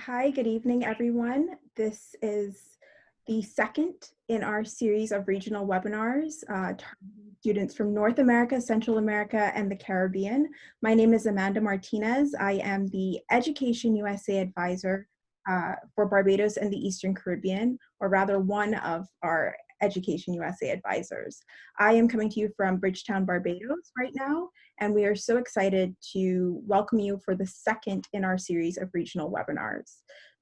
Hi, good evening, everyone. This is the second in our series of regional webinars targeting students from North America, Central America, and the Caribbean. My name is Amanda Martinez. I am the Education USA advisor for Barbados and the Eastern Caribbean, or rather one of our Education USA advisors. I am coming to you from Bridgetown, Barbados right now, and we are so excited to welcome you for the second in our series of regional webinars.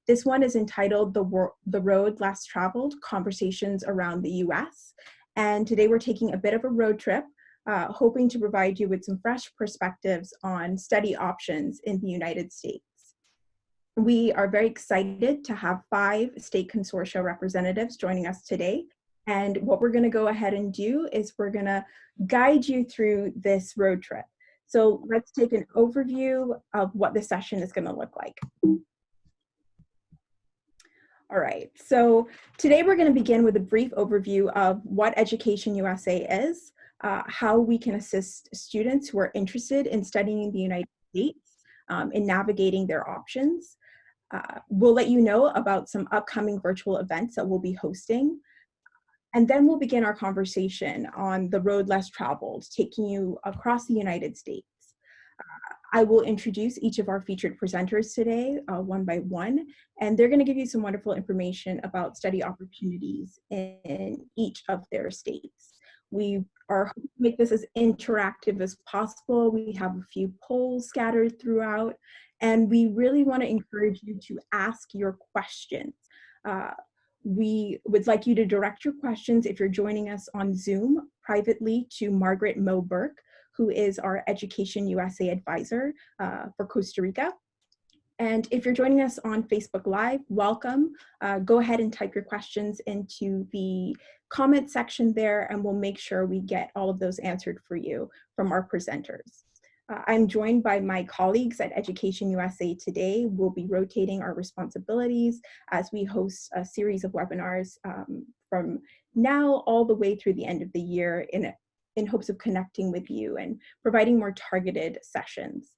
This one is entitled The Road Less Traveled, Conversations Around the US. And today we're taking a bit of a road trip, hoping to provide you with some fresh perspectives on study options in the United States. We are very excited to have 5 state consortia representatives joining us today. And what we're going to go ahead and do is we're going to guide you through this road trip. So let's take an overview of what the session is going to look like. All right, so today we're going to begin with a brief overview of what Education USA is, how we can assist students who are interested in studying in the United States in navigating their options. We'll let you know about some upcoming virtual events that we'll be hosting. And then we'll begin our conversation on the road less traveled, taking you across the United States. I will introduce each of our featured presenters today, one by one, and they're going to give you some wonderful information about study opportunities in each of their states. We are hoping to make this as interactive as possible. We have a few polls scattered throughout, and we really want to encourage you to ask your questions. We would like you to direct your questions, if you're joining us on Zoom, privately to Margaret Mo Burke, who is our Education USA advisor for Costa Rica. And if you're joining us on Facebook Live, welcome. Go ahead and type your questions into the comment section there, and we'll make sure we get all of those answered for you from our presenters. I'm joined by my colleagues at Education USA today. We'll be rotating our responsibilities as we host a series of webinars from now all the way through the end of the year in hopes of connecting with you and providing more targeted sessions.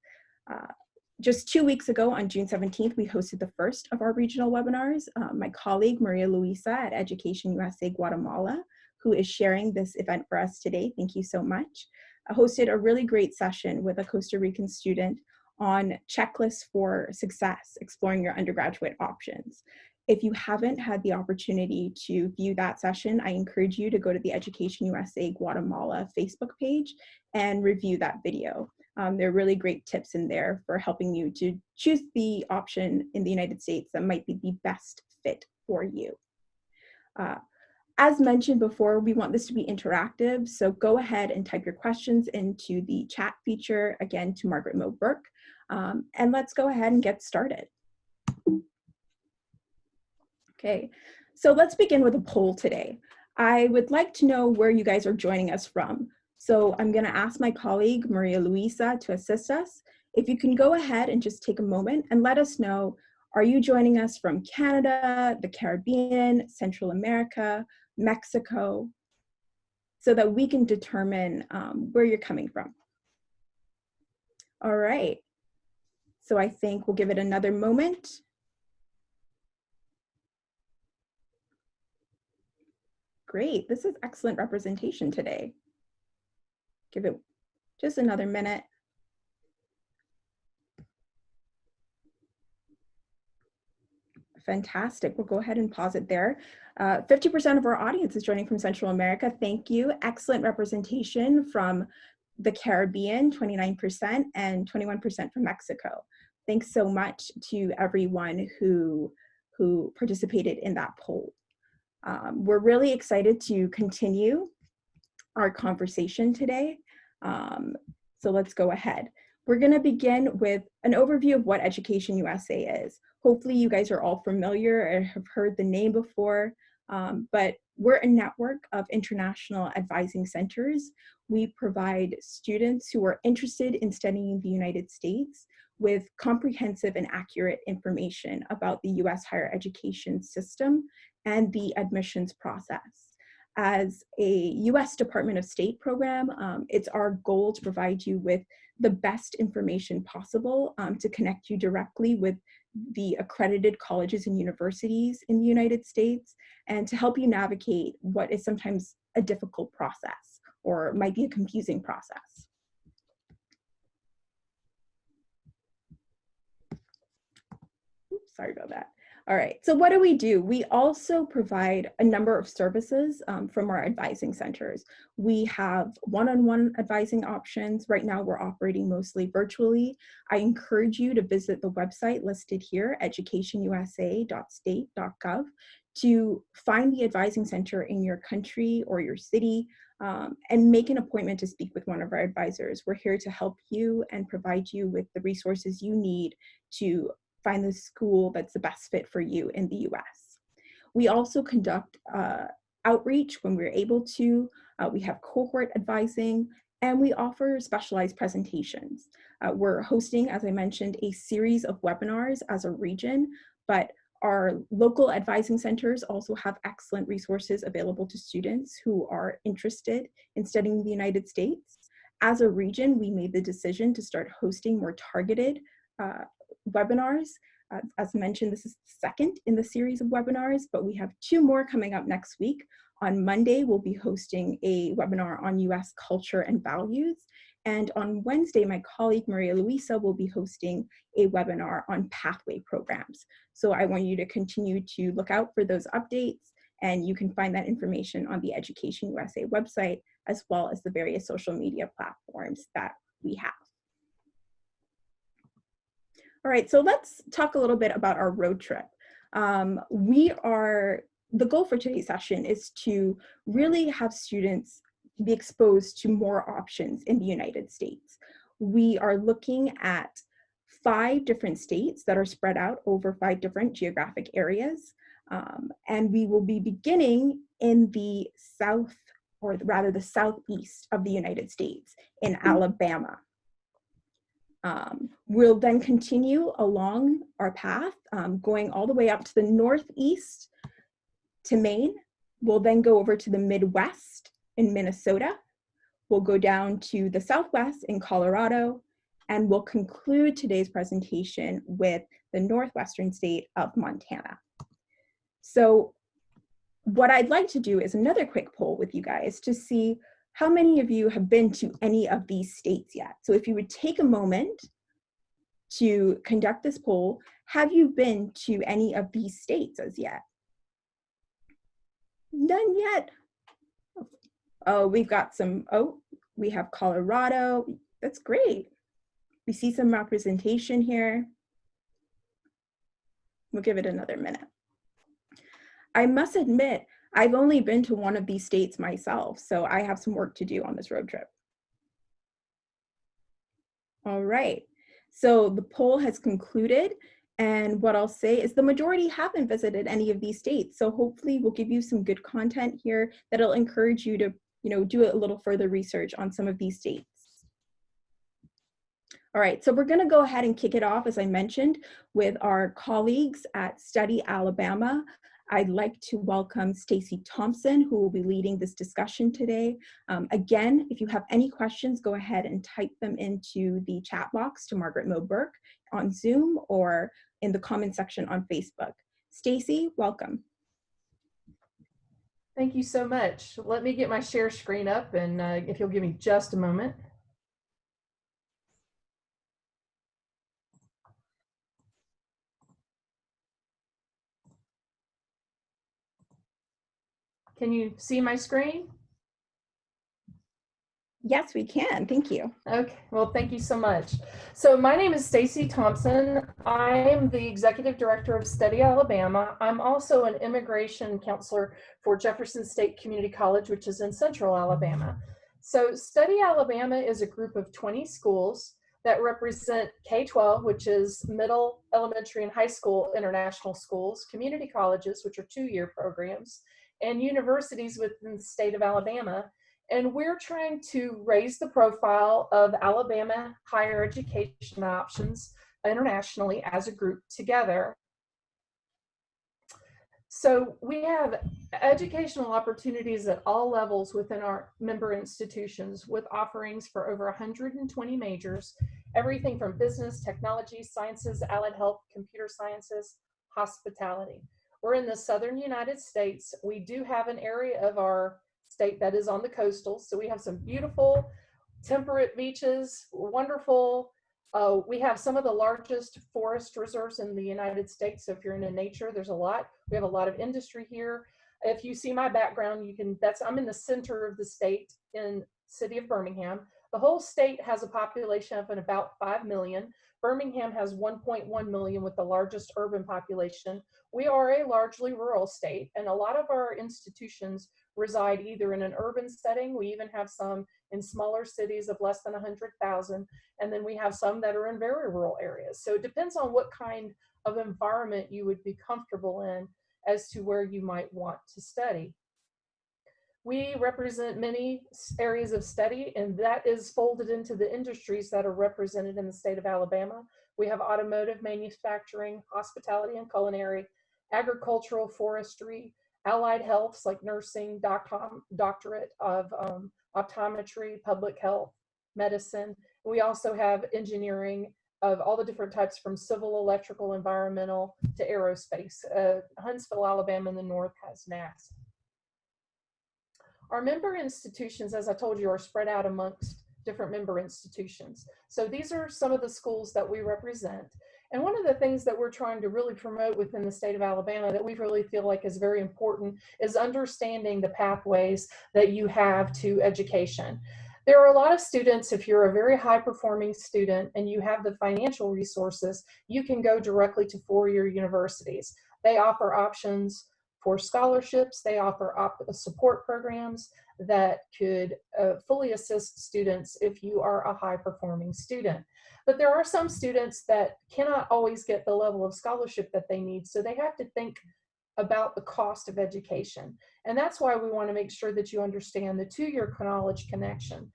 Just 2 weeks ago on June 17th, we hosted the first of our regional webinars. My colleague, Maria Luisa at Education USA Guatemala, who is sharing this event for us today, thank you so much, hosted a really great session with a Costa Rican student on checklists for success, exploring your undergraduate options. If you haven't had the opportunity to view that session, I encourage you to go to the Education USA Guatemala Facebook page and review that video. There are really great tips in there for helping you to choose the option in the United States that might be the best fit for you. As mentioned before, we want this to be interactive, so go ahead and type your questions into the chat feature, again, to Margaret Mo Burke, and let's go ahead and get started. Okay, so let's begin with a poll today. I would like to know where you guys are joining us from. So I'm gonna ask my colleague, Maria Luisa, to assist us. If you can go ahead and just take a moment and let us know, are you joining us from Canada, the Caribbean, Central America, Mexico, so that we can determine where you're coming from. All right, so I think we'll give it another moment. Great, this is excellent representation today. Give it just another minute. Fantastic, we'll go ahead and pause it there. 50% of our audience is joining from Central America. Thank you. Excellent representation from the Caribbean, 29%, and 21% from Mexico. Thanks so much to everyone who participated in that poll. We're really excited to continue our conversation today. So let's go ahead. We're going to begin with an overview of what Education USA is. Hopefully you guys are all familiar or have heard the name before, but we're a network of international advising centers. We provide students who are interested in studying in the United States with comprehensive and accurate information about the US higher education system and the admissions process. As a US Department of State program, it's our goal to provide you with the best information possible to connect you directly with the accredited colleges and universities in the United States, and to help you navigate what is sometimes a difficult process or might be a confusing process. Oops, sorry about that. All right, so what do? We also provide a number of services from our advising centers. We have one-on-one advising options. Right now, we're operating mostly virtually. I encourage you to visit the website listed here, educationusa.state.gov, to find the advising center in your country or your city, and make an appointment to speak with one of our advisors. We're here to help you and provide you with the resources you need to find the school that's the best fit for you in the US. We also conduct outreach when we're able to. We have cohort advising, and we offer specialized presentations. We're hosting, as I mentioned, a series of webinars as a region, but our local advising centers also have excellent resources available to students who are interested in studying the United States. As a region, we made the decision to start hosting more targeted webinars. As mentioned, this is the second in the series of webinars, but we have 2 more coming up next week. On Monday, we'll be hosting a webinar on US culture and values. And on Wednesday, my colleague Maria Luisa will be hosting a webinar on pathway programs. So I want you to continue to look out for those updates, and you can find that information on the Education USA website, as well as the various social media platforms that we have. All right, so let's talk a little bit about our road trip. The goal for today's session is to really have students be exposed to more options in the United States. We are looking at 5 different states that are spread out over 5 different geographic areas. And we will be beginning in the south, or rather the southeast of the United States, in Alabama. We'll then continue along our path, going all the way up to the northeast to Maine. We'll then go over to the Midwest in Minnesota. We'll go down to the Southwest in Colorado, and we'll conclude today's presentation with the northwestern state of Montana. So what I'd like to do is another quick poll with you guys to see how many of you have been to any of these states yet. So if you would take a moment to conduct this poll, have you been to any of these states as yet? None yet. Oh, we've got some, we have Colorado. That's great. We see some representation here. We'll give it another minute. I must admit, I've only been to one of these states myself, so I have some work to do on this road trip. All right, so the poll has concluded, and what I'll say is the majority haven't visited any of these states, so hopefully we'll give you some good content here that'll encourage you to, do a little further research on some of these states. All right, so we're going to go ahead and kick it off, as I mentioned, with our colleagues at Study Alabama. I'd like to welcome Stacye Thompson, who will be leading this discussion today. Again, if you have any questions, go ahead and type them into the chat box to Margaret Moe-Burke on Zoom or in the comment section on Facebook. Stacye, welcome. Thank you so much. Let me get my share screen up, and if you'll give me just a moment. Can you see my screen? Yes, we can. Thank you. Okay, well, thank you so much. So my name is Stacye Thompson. I am the Executive Director of Study Alabama. I'm also an immigration counselor for Jefferson State Community College, which is in Central Alabama. So Study Alabama is a group of 20 schools that represent K-12, which is middle, elementary, and high school international schools, community colleges, which are 2-year programs, and universities within the state of Alabama. And we're trying to raise the profile of Alabama higher education options internationally as a group together. So we have educational opportunities at all levels within our member institutions with offerings for over 120 majors everything from business, technology, sciences, allied health, computer sciences, hospitality. We're in the southern United States. We do have an area of our state that is on the coastal, so we have some beautiful temperate beaches, wonderful. We have some of the largest forest reserves in the United States. So if you're into nature, there's a lot. We have a lot of industry here. If you see my background, I'm in the center of the state in city of Birmingham. The whole state has a population of about 5 million. Birmingham has 1.1 million with the largest urban population. We are a largely rural state, and a lot of our institutions reside either in an urban setting. We even have some in smaller cities of less than 100,000, and then we have some that are in very rural areas. So it depends on what kind of environment you would be comfortable in as to where you might want to study. We represent many areas of study, and that is folded into the industries that are represented in the state of Alabama. We have automotive, manufacturing, hospitality and culinary, agricultural, forestry, allied healths like nursing, doctorate of optometry, public health, medicine. We also have engineering of all the different types from civil, electrical, environmental to aerospace. Huntsville, Alabama in the north has NASA. Our member institutions, as I told you, are spread out amongst different member institutions. So these are some of the schools that we represent. And one of the things that we're trying to really promote within the state of Alabama that we really feel like is very important is understanding the pathways that you have to education. There are a lot of students, if you're a very high performing student and you have the financial resources, you can go directly to four-year universities. They offer options for scholarships. They offer support programs that could fully assist students if you are a high performing student. But there are some students that cannot always get the level of scholarship that they need, so they have to think about the cost of education. And that's why we want to make sure that you understand the two-year college connection.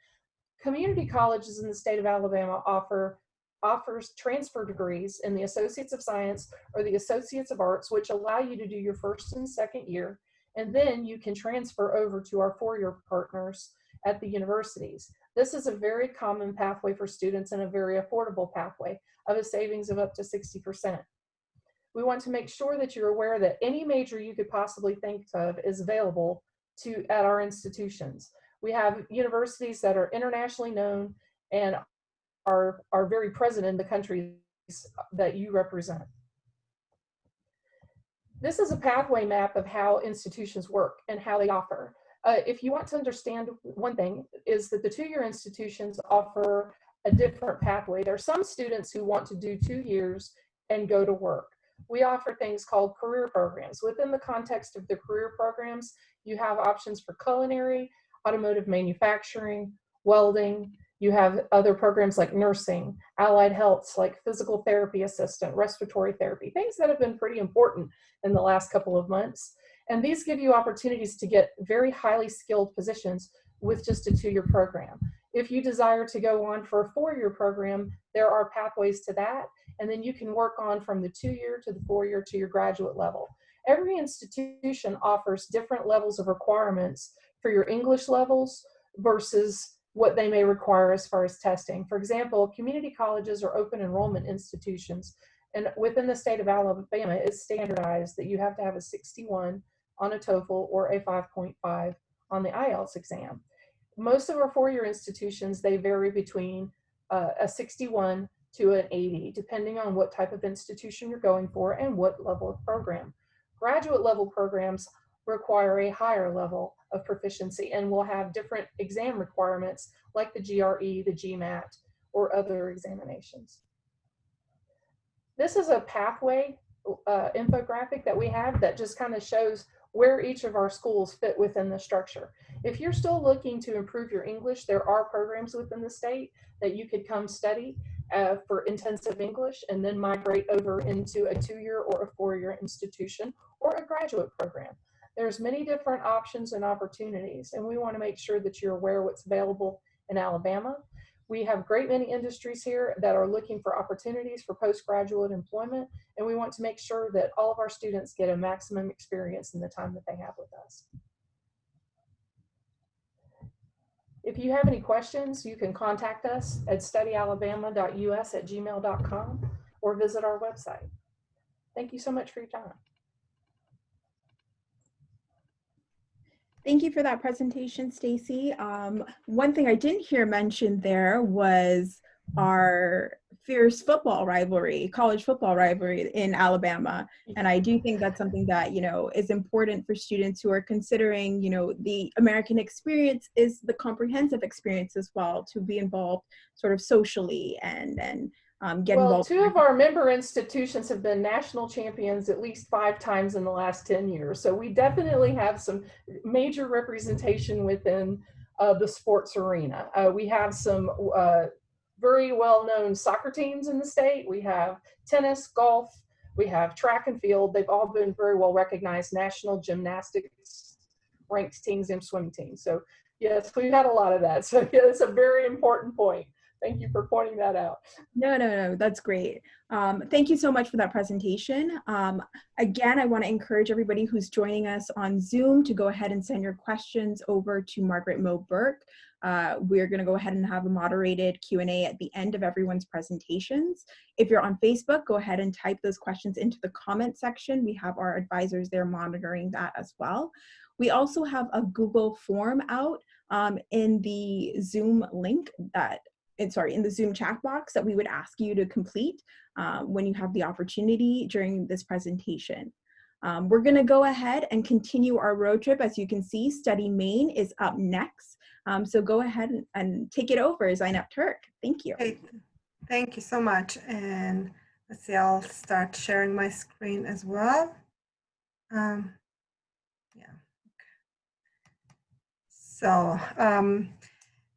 Community colleges in the state of Alabama offers transfer degrees in the Associates of Science or the Associates of Arts, which allow you to do your first and second year, and then you can transfer over to our four-year partners at the universities. This is a very common pathway for students and a very affordable pathway of a savings of up to 60%. We want to make sure that you're aware that any major you could possibly think of is available at our institutions. We have universities that are internationally known and are very present in the countries that you represent. This is a pathway map of how institutions work and how they offer. If you want to understand one thing is that the two-year institutions offer a different pathway. There are some students who want to do 2 years and go to work. We offer things called career programs. Within the context of the career programs, you have options for culinary, automotive manufacturing, welding. You have other programs like nursing, allied healths like physical therapy assistant, respiratory therapy, things that have been pretty important in the last couple of months. And these give you opportunities to get very highly skilled positions with just a 2-year program. If you desire to go on for a 4-year program, there are pathways to that. And then you can work on from the 2-year to the 4-year to your graduate level. Every institution offers different levels of requirements for your English levels versus what they may require as far as testing. For example, community colleges are open enrollment institutions, and within the state of Alabama, it's standardized that you have to have a 61 on a TOEFL or a 5.5 on the IELTS exam. Most of our 4-year institutions, they vary between a 61 to an 80, depending on what type of institution you're going for and what level of program. Graduate level programs require a higher level of proficiency and will have different exam requirements like the GRE, the GMAT, or other examinations. This is a pathway infographic that we have that just kind of shows where each of our schools fit within the structure. If you're still looking to improve your English, there are programs within the state that you could come study for intensive English and then migrate over into a 2-year or a 4-year institution or a graduate program. There's many different options and opportunities, and we want to make sure that you're aware of what's available in Alabama. We have great many industries here that are looking for opportunities for postgraduate employment, and we want to make sure that all of our students get a maximum experience in the time that they have with us. If you have any questions, you can contact us at studyalabama.us@gmail.com or visit our website. Thank you so much for your time. Thank you for that presentation, Stacye. One thing I didn't hear mentioned there was our fierce football rivalry, college football rivalry in Alabama. And I do think that's something that, is important for students who are considering, the American experience is the comprehensive experience as well, to be involved sort of socially and get Well, involved. 2 of our member institutions have been national champions at least 5 times in the last 10 years. So we definitely have some major representation within the sports arena. We have some very well-known soccer teams in the state. We have tennis, golf, we have track and field. They've all been very well recognized national gymnastics ranked teams and swimming teams. So yes, we've had a lot of that. So yeah, it's a very important point. Thank you for pointing that out. No, that's great. Thank you so much for that presentation. Again, I want to encourage everybody who's joining us on Zoom to go ahead and send your questions over to Margaret Mo Burke. We're going to go ahead and have a moderated Q&A at the end of everyone's presentations. If you're on Facebook, go ahead and type those questions into the comment section. We have our advisors there monitoring that as well. We also have a Google form out in the Zoom link in the Zoom chat box that we would ask you to complete when you have the opportunity during this presentation. We're going to go ahead and continue our road trip. As you can see, Study Maine is up next. So go ahead and take it over, Zainab Turk. Thank you. Hey, thank you so much. And let's see, I'll start sharing my screen as well. Yeah. So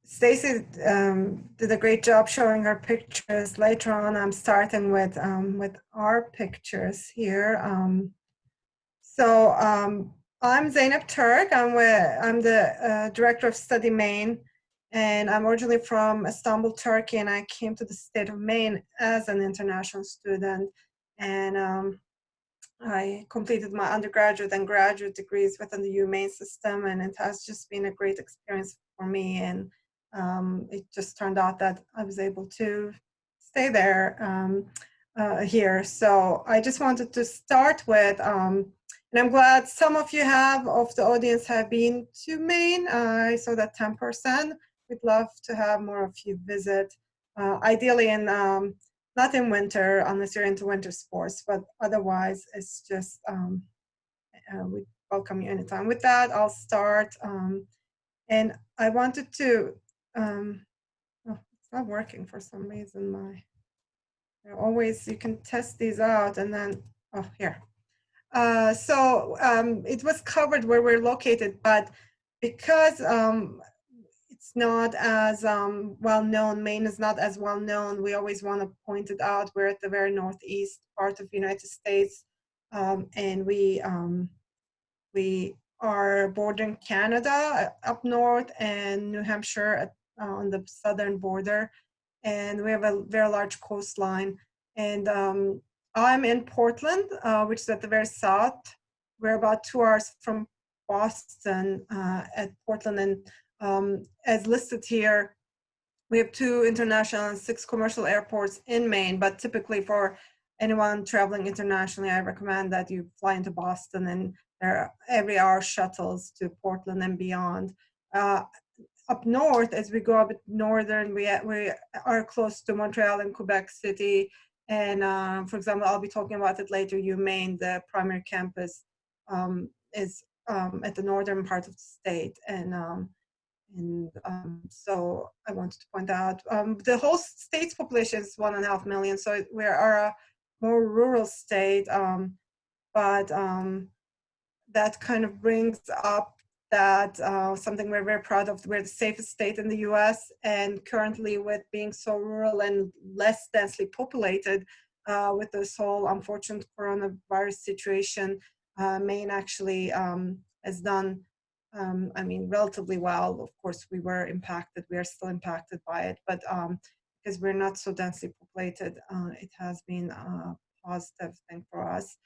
Stacye did a great job showing her pictures. Later on, I'm starting with our pictures here. I'm Zainab Turk. I'm the director of Study Maine, and I'm originally from Istanbul, Turkey, and I came to the state of Maine as an international student. And I completed my undergraduate and graduate degrees within the Maine system, and it has just been a great experience for me. And it just turned out that I was able to stay there here. So I just wanted to start with, and I'm glad some of you of the audience have been to Maine. I saw that 10%. We'd love to have more of you visit, ideally in not in winter, unless you're into winter sports, but otherwise it's just, we welcome you anytime. With that, I'll start. And I wanted to, oh, it's not working for some reason. You can test these out and then, oh, here. It was covered where we're located, but because it's not as well known, Maine is not as well known, we always want to point it out. We're at the very northeast part of the United States, and we are bordering Canada up north and New Hampshire on the southern border, and we have a very large coastline. And I'm in Portland, which is at the very south. We're about 2 hours from Boston at Portland, and as listed here, we have 2 international and 6 commercial airports in Maine, but typically for anyone traveling internationally, I recommend that you fly into Boston, and there are every hour shuttles to Portland and beyond. Up north, as we go a bit northern, we are close to Montreal and Quebec City. And for example, I'll be talking about it later, Maine, the primary campus is at the northern part of the state. So I wanted to point out, the whole state's population is 1.5 million, so we are a more rural state, but that kind of brings up that something we're very proud of. We're the safest state in the US, and currently with being so rural and less densely populated, with this whole unfortunate coronavirus situation, Maine actually has done, relatively well. Of course, we were impacted. We are still impacted by it, but because we're not so densely populated, it has been a positive thing for us.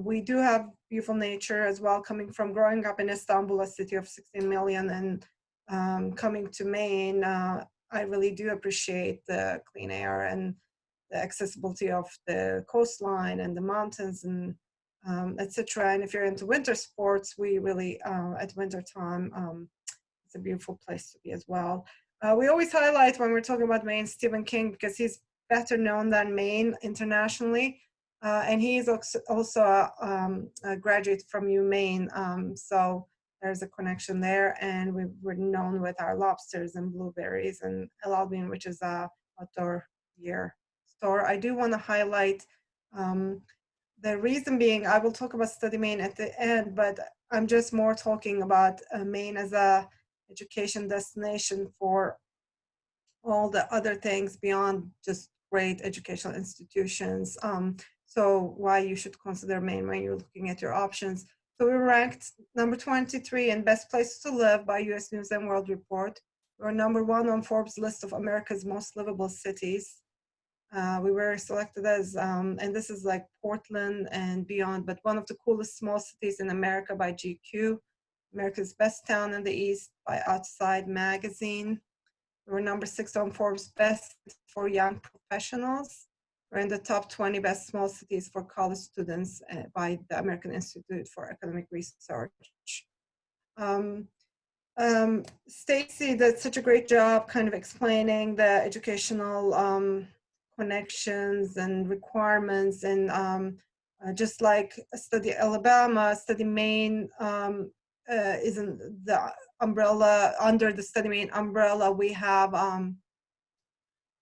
We do have beautiful nature as well, coming from growing up in Istanbul, a city of 16 million, and coming to Maine, I really do appreciate the clean air and the accessibility of the coastline and the mountains and etc. And if you're into winter sports, we really, at winter time, it's a beautiful place to be as well. We always highlight when we're talking about Maine, Stephen King, because he's better known than Maine internationally. And he is also a graduate from UMaine. So there's a connection there. And we're known with our lobsters and blueberries and El Albion, which is a outdoor beer store. I do want to highlight the reason being, I will talk about Study Maine at the end, but I'm just more talking about Maine as a education destination for all the other things beyond just great educational institutions. So why you should consider Maine when you're looking at your options. So we were ranked number 23 in best places to live by US News and World Report. We were number 1 on Forbes list of America's most livable cities. We were selected as, and this is like Portland and beyond, but one of the coolest small cities in America by GQ, America's best town in the East by Outside Magazine. We were number 6 on Forbes best for young professionals. We're in the top 20 best small cities for college students by the American Institute for Academic Research. Stacye did such a great job kind of explaining the educational connections and requirements, and just like Study Alabama, Study Maine is in the umbrella, under the Study Maine umbrella, we have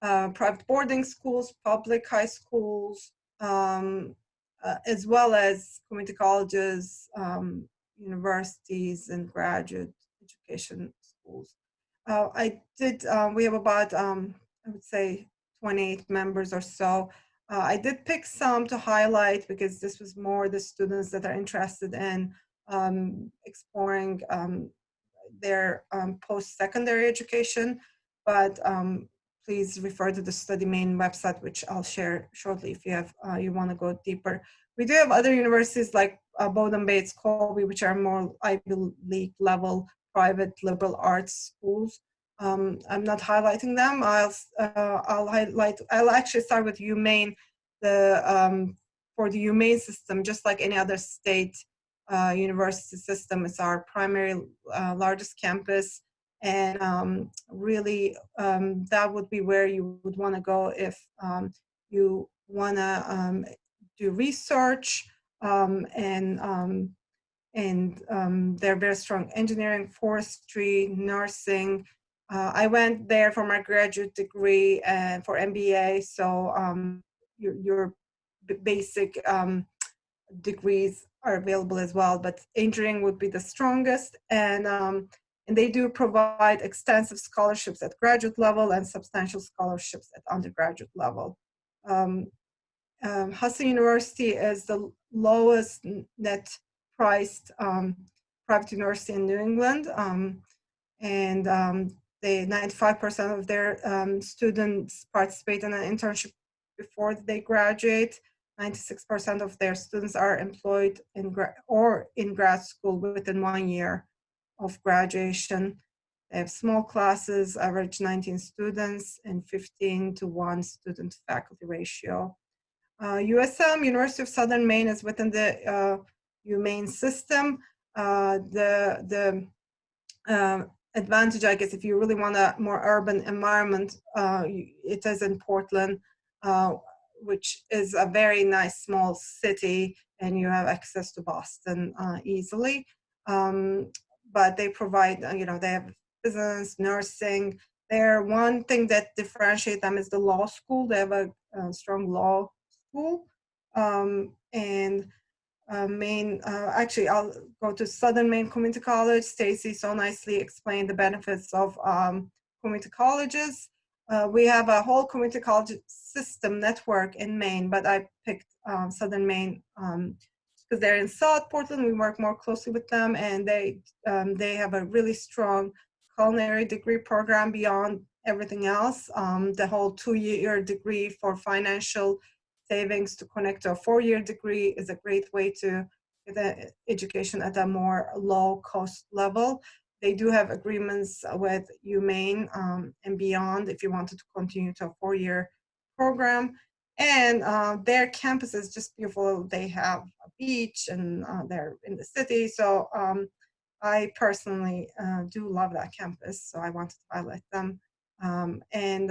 private boarding schools, public high schools, as well as community colleges, universities, and graduate education schools. We have about, I would say, 28 members or so. I did pick some to highlight because this was more the students that are interested in exploring their post-secondary education, but please refer to the Study Maine website, which I'll share shortly if you have you want to go deeper. We do have other universities like Bowdoin Bates, Colby, which are more Ivy League level private liberal arts schools. I'm not highlighting them. I'll actually start with UMaine. For the UMaine system, just like any other state university system, it's our primary largest campus, and really that would be where you would want to go if you want to do research, and they're very strong engineering, forestry, nursing. I went there for my graduate degree and for MBA, so your basic degrees are available as well, but engineering would be the strongest, and they do provide extensive scholarships at graduate level and substantial scholarships at undergraduate level. Hudson University is the lowest net priced private university in New England, and they 95% of their students participate in an internship before they graduate. 96% of their students are employed in grad school within 1 year of graduation. They have small classes, average 19 students, and 15:1 student-to-faculty ratio. USM, University of Southern Maine, is within the UMaine system. The advantage, I guess, if you really want a more urban environment, it is in Portland, which is a very nice small city, and you have access to Boston easily. But they provide, they have business, nursing. One thing that differentiates them is the law school. They have a strong law school. Maine, actually, I'll go to Southern Maine Community College. Stacye so nicely explained the benefits of community colleges. We have a whole community college system network in Maine, but I picked Southern Maine because they're in South Portland. We work more closely with them, and they have a really strong culinary degree program beyond everything else. The whole 2-year degree for financial savings to connect to a 4-year degree is a great way to get an education at a more low cost level. they do have agreements with UMaine and beyond if you wanted to continue to a 4-year program. And their campus is just beautiful. They have a beach and they're in the city. So I personally do love that campus. So I wanted to highlight them. And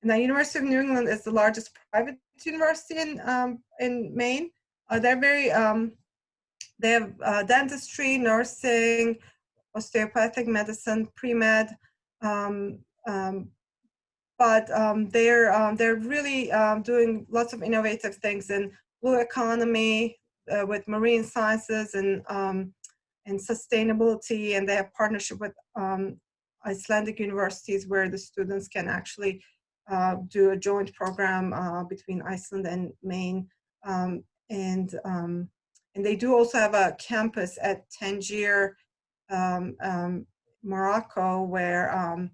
the University of New England is the largest private university in Maine. They're very, they have dentistry, nursing, osteopathic medicine, pre-med, but they're really doing lots of innovative things in blue economy with marine sciences and sustainability, and they have partnership with Icelandic universities where the students can actually do a joint program between Iceland and Maine, and they do also have a campus at Tangier, Morocco, where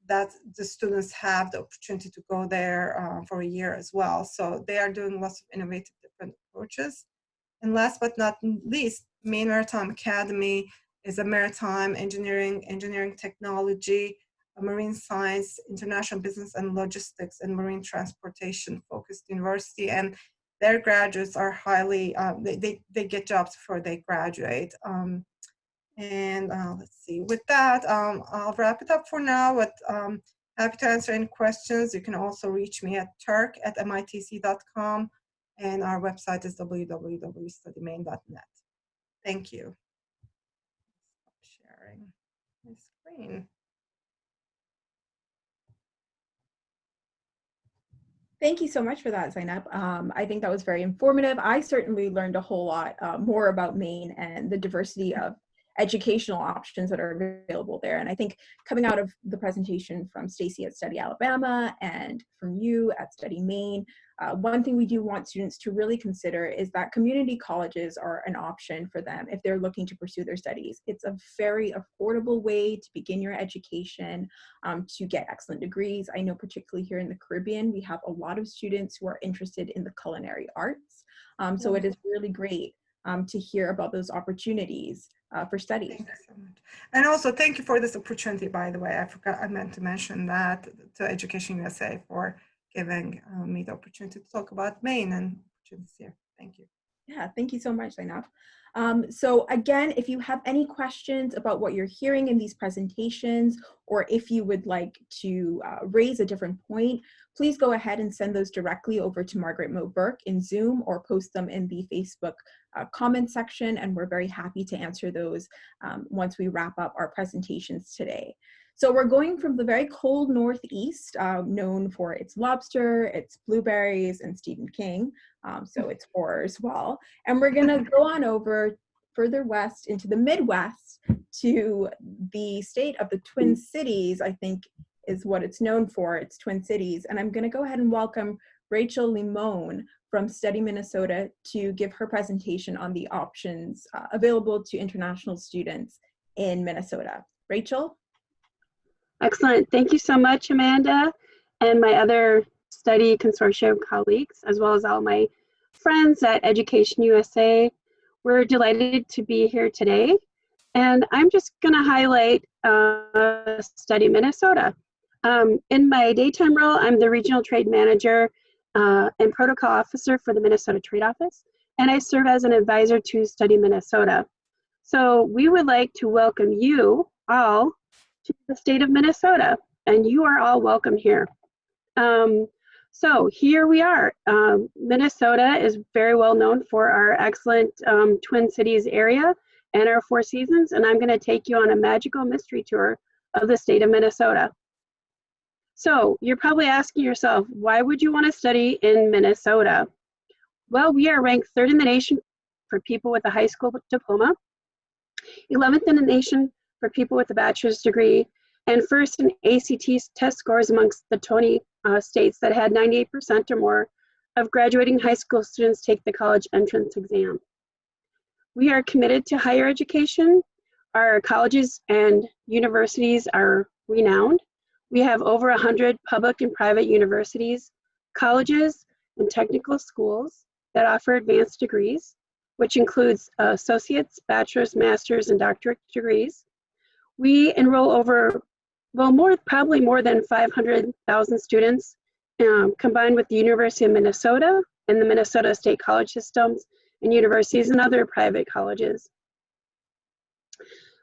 that the students have the opportunity to go there for a year as well. So they are doing lots of innovative different approaches. And last but not least, Maine Maritime Academy is a maritime engineering technology, a marine science, international business and logistics, and marine transportation focused university. And their graduates are highly, they get jobs before they graduate. And let's see, with that, I'll wrap it up for now. But happy to answer any questions. You can also reach me at turk@mitc.com, and our website is www.studymaine.net. Thank you. Stop sharing my screen. Thank you so much for that, Zainab. I think that was very informative. I certainly learned a whole lot more about Maine and the diversity of educational options that are available there. And I think coming out of the presentation from Stacye at Study Alabama and from you at Study Maine, one thing we do want students to really consider is that community colleges are an option for them if they're looking to pursue their studies. It's a very affordable way to begin your education, to get excellent degrees. I know particularly here in the Caribbean, we have a lot of students who are interested in the culinary arts. So it is really great to hear about those opportunities for studies. Thank you so much. And also thank you for this opportunity, by the way. I meant to mention that to Education USA for giving me the opportunity to talk about Maine and opportunities here. Thank you. Yeah, thank you so much, Zainab. So again, if you have any questions about what you're hearing in these presentations, or if you would like to raise a different point, please go ahead and send those directly over to Margaret Mo Burke in Zoom, or post them in the Facebook comment section, and we're very happy to answer those once we wrap up our presentations today. So we're going from the very cold Northeast, known for its lobster, its blueberries, and Stephen King, so it's horror as well. And we're gonna go on over further west into the Midwest to the state of the Twin Cities, I think is what it's known for, it's Twin Cities. And I'm gonna go ahead and welcome Rachel Limon from Study Minnesota to give her presentation on the options available to international students in Minnesota. Rachel? Excellent. Thank you so much, Amanda, and my other study consortium colleagues, as well as all my friends at Education USA. We're delighted to be here today. And I'm just going to highlight Study Minnesota. In my daytime role, I'm the Regional Trade Manager and Protocol Officer for the Minnesota Trade Office, and I serve as an advisor to Study Minnesota. So we would like to welcome you all to the state of Minnesota, and you are all welcome here. So here we are. Minnesota is very well known for our excellent Twin Cities area and our Four Seasons, and I'm going to take you on a magical mystery tour of the state of Minnesota. So you're probably asking yourself, why would you want to study in Minnesota? Well, we are ranked 3rd in the nation for people with a high school diploma, 11th in the nation for people with a bachelor's degree, and 1st in ACT test scores amongst the 20 states that had 98% or more of graduating high school students take the college entrance exam. We are committed to higher education. Our colleges and universities are renowned. We have over 100 public and private universities, colleges, and technical schools that offer advanced degrees, which includes associates, bachelor's, master's, and doctorate degrees. We enroll over, well, probably more than 500,000 students, combined with the University of Minnesota and the Minnesota State College systems and universities and other private colleges.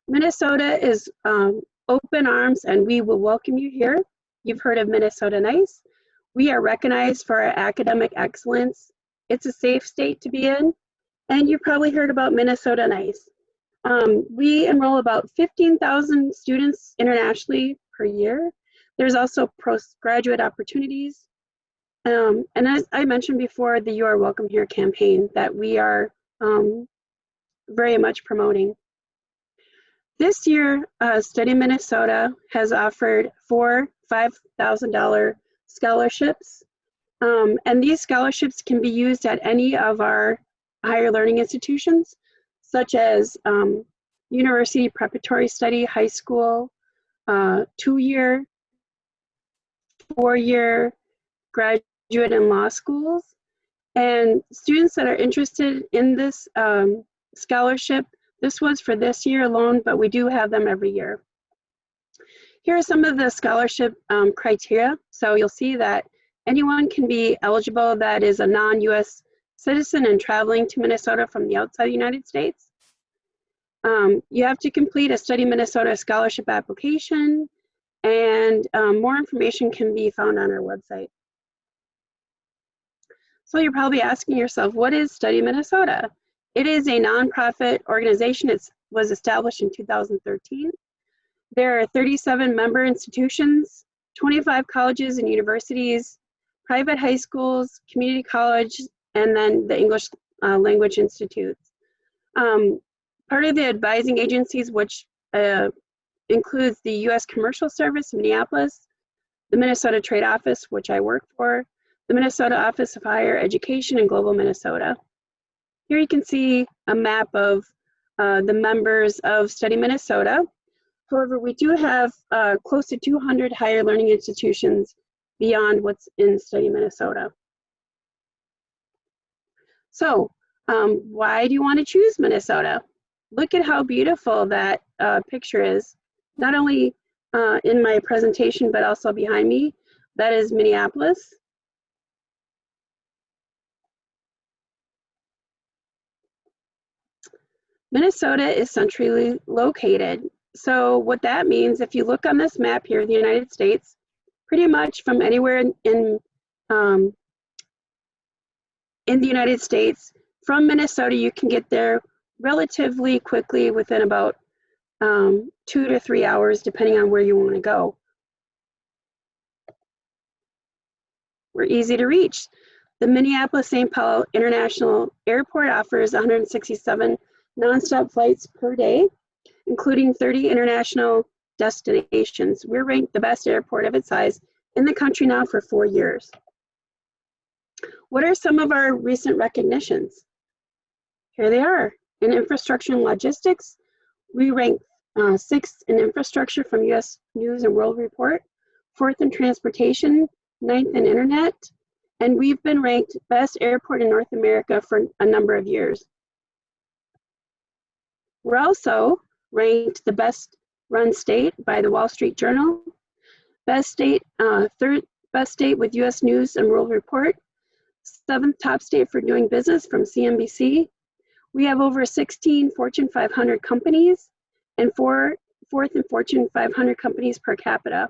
Minnesota is open arms, and we will welcome you here. You've heard of Minnesota Nice. We are recognized for our academic excellence. It's a safe state to be in, and you've probably heard about Minnesota Nice. We enroll about 15,000 students internationally per year. There's also postgraduate opportunities. And as I mentioned before, the You Are Welcome Here campaign that we are very much promoting. This year, Study Minnesota has offered 4 $5,000 scholarships. And these scholarships can be used at any of our higher learning institutions, such as university preparatory study, high school, 2-year, 4-year, graduate and law schools. And students that are interested in this scholarship, this was for this year alone, but we do have them every year. Here are some of the scholarship criteria. So you'll see that anyone can be eligible that is a non-US citizen and traveling to Minnesota from the outside the United States. You have to complete a Study Minnesota scholarship application, and more information can be found on our website. So you're probably asking yourself, what is Study Minnesota? It is a nonprofit organization. It was established in 2013. There are 37 member institutions, 25 colleges and universities, private high schools, community college, and then the English language institutes. Part of the advising agencies, which includes the U.S. Commercial Service, Minneapolis, the Minnesota Trade Office, which I work for, the Minnesota Office of Higher Education, and Global Minnesota. Here you can see a map of the members of Study Minnesota. However, we do have close to 200 higher learning institutions beyond what's in Study Minnesota. So why do you want to choose Minnesota? Look at how beautiful that picture is, not only in my presentation, but also behind me. That is Minneapolis. Minnesota is centrally located. So what that means, if you look on this map here, the United States, pretty much from anywhere in the United States, from Minnesota, you can get there relatively quickly within about 2 to 3 hours, depending on where you want to go. We're easy to reach. The Minneapolis-St. Paul International Airport offers 167 nonstop flights per day, including 30 international destinations. We're ranked the best airport of its size in the country now for 4 years. What are some of our recent recognitions? Here they are. In infrastructure and logistics, we rank 6th in infrastructure from U.S. News and World Report, 4th in transportation, 9th in internet, and we've been ranked best airport in North America for a number of years. We're also ranked the best run state by the Wall Street Journal, best state, 3rd best state with U.S. News and World Report, 7th top state for doing business from CNBC. We have over 16 Fortune 500 companies and 4th in Fortune 500 companies per capita.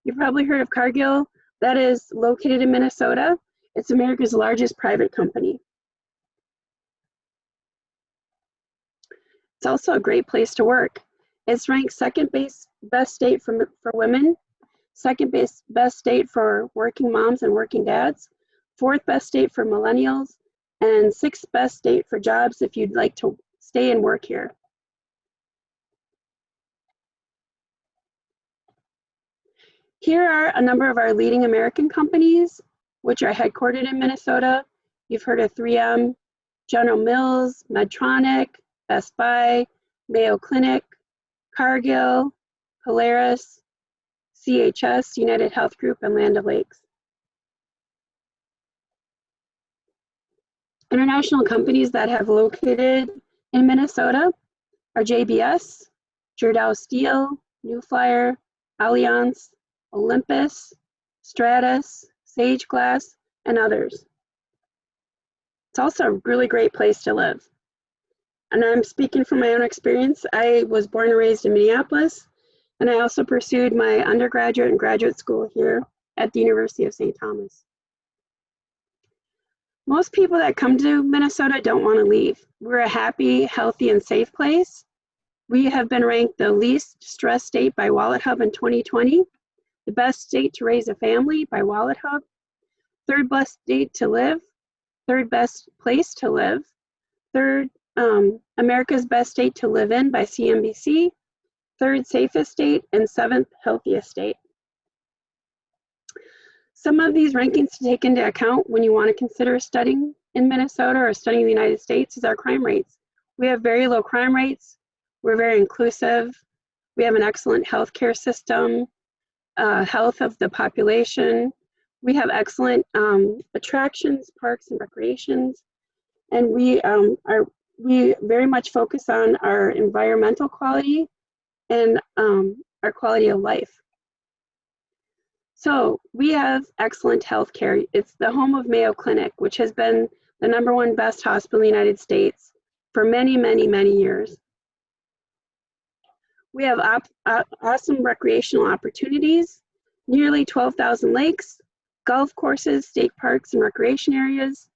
You've probably heard of Cargill. That is located in Minnesota. It's America's largest private company. It's also a great place to work. It's ranked 2nd best state for women, 2nd best state for working moms and working dads, 4th best state for millennials, and 6th best state for jobs if you'd like to stay and work here. Here are a number of our leading American companies, which are headquartered in Minnesota. You've heard of 3M, General Mills, Medtronic, Best Buy, Mayo Clinic, Cargill, Polaris, CHS, United Health Group, and Land O'Lakes. International companies that have located in Minnesota are JBS, Gerdau Steel, New Flyer, Allianz, Olympus, Stratus, Sage Glass, and others. It's also a really great place to live. And I'm speaking from my own experience. I was born and raised in Minneapolis, and I also pursued my undergraduate and graduate school here at the University of St. Thomas. Most people that come to Minnesota don't want to leave. We're a happy, healthy, and safe place. We have been ranked the least stressed state by WalletHub in 2020, the best state to raise a family by WalletHub, third best state to live, third best place to live, third America's best state to live in by CNBC, third safest state, and seventh healthiest state. Some of these rankings to take into account when you want to consider studying in Minnesota or studying in the United States is our crime rates. We have very low crime rates. We're very inclusive. We have an excellent healthcare system, health of the population. We have excellent attractions, parks, and recreations. And we very much focus on our environmental quality and our quality of life. So we have excellent health care. It's the home of Mayo Clinic, which has been the #1 best hospital in the United States for many, many, many years. We have awesome recreational opportunities, nearly 12,000 lakes, golf courses, state parks, and recreation areas,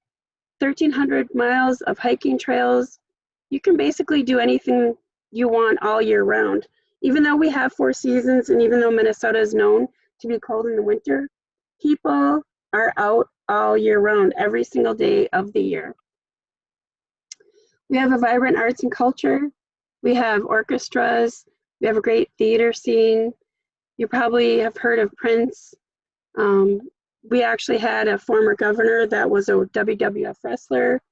1,300 miles of hiking trails. You can basically do anything you want all year round. Even though we have 4 seasons, and even though Minnesota is known to be cold in the winter, people are out all year round, every single day of the year. We have a vibrant arts and culture. We have orchestras. We have a great theater scene. You probably have heard of Prince. We actually had a former governor that was a WWF wrestler,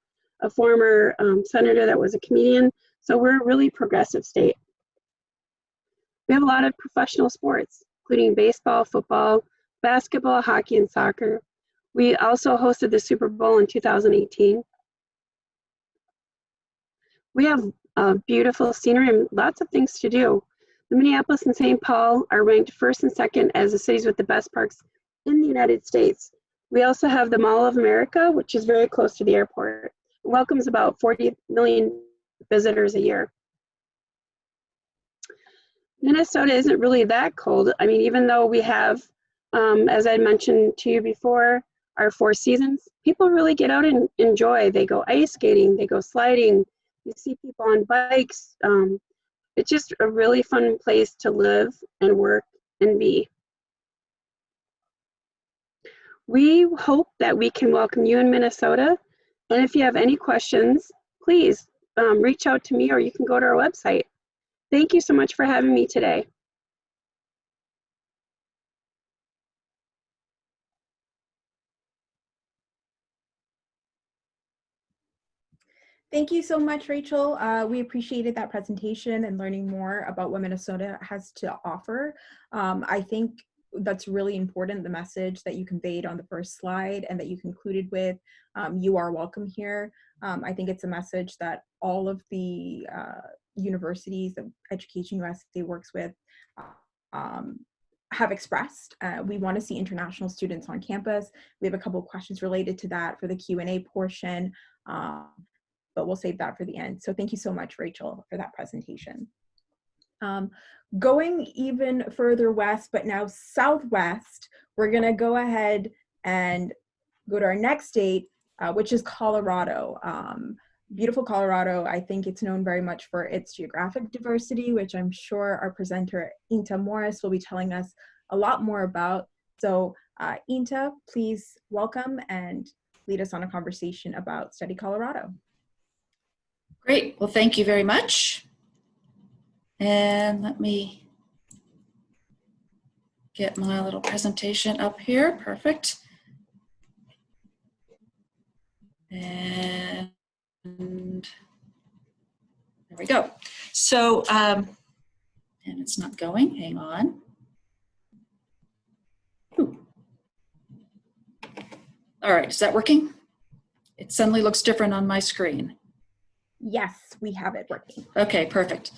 a former senator that was a comedian. So we're a really progressive state. We have a lot of professional sports, including baseball, football, basketball, hockey, and soccer. We also hosted the Super Bowl in 2018. We have beautiful scenery and lots of things to do. The Minneapolis and St. Paul are ranked 1st and 2nd as the cities with the best parks in the United States. We also have the Mall of America, which is very close to the airport. It welcomes about 40 million visitors a year. Minnesota isn't really that cold. I mean, even though we have, as I mentioned to you before, our 4 seasons, people really get out and enjoy. They go ice skating, they go sliding, you see people on bikes. It's just a really fun place to live and work and be. We hope that we can welcome you in Minnesota. And if you have any questions, please reach out to me, or you can go to our website. Thank you so much for having me today. Thank you so much, Rachel. We appreciated that presentation and learning more about what Minnesota has to offer. I think that's really important, the message that you conveyed on the first slide and that you concluded with, you are welcome here. I think it's a message that all of the universities that EducationUSA works with have expressed. We want to see international students on campus. We have a couple of questions related to that for the Q&A portion. But we'll save that for the end. So thank you so much, Rachel, for that presentation. Going even further west, but now southwest, we're gonna go ahead and go to our next state, which is Colorado. Beautiful Colorado. I think it's known very much for its geographic diversity, which I'm sure our presenter, Inta Morris, will be telling us a lot more about. So Inta, please welcome and lead us on a conversation about Study Colorado. Great. Well, thank you very much. And let me get my little presentation up here. Perfect. And there we go. So, and it's not going. Hang on. Ooh. All right. Is that working? It suddenly looks different on my screen. Yes, we have it working. Okay, perfect.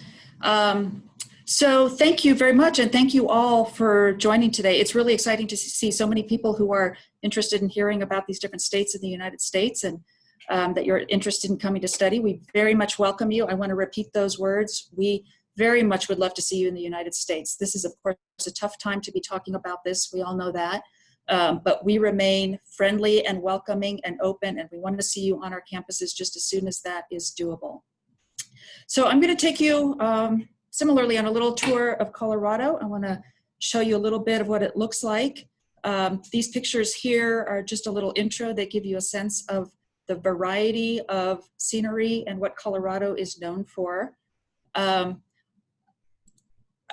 So thank you very much, and thank you all for joining today. It's really exciting to see so many people who are interested in hearing about these different states in the United States, and that you're interested in coming to study. We very much welcome you. I want to repeat those words. We very much would love to see you in the United States. This is, of course, a tough time to be talking about this. We all know that. But we remain friendly and welcoming and open, and we want to see you on our campuses just as soon as that is doable. So I'm going to take you similarly on a little tour of Colorado. I want to show you a little bit of what it looks like. These pictures here are just a little intro. They give you a sense of the variety of scenery and what Colorado is known for. I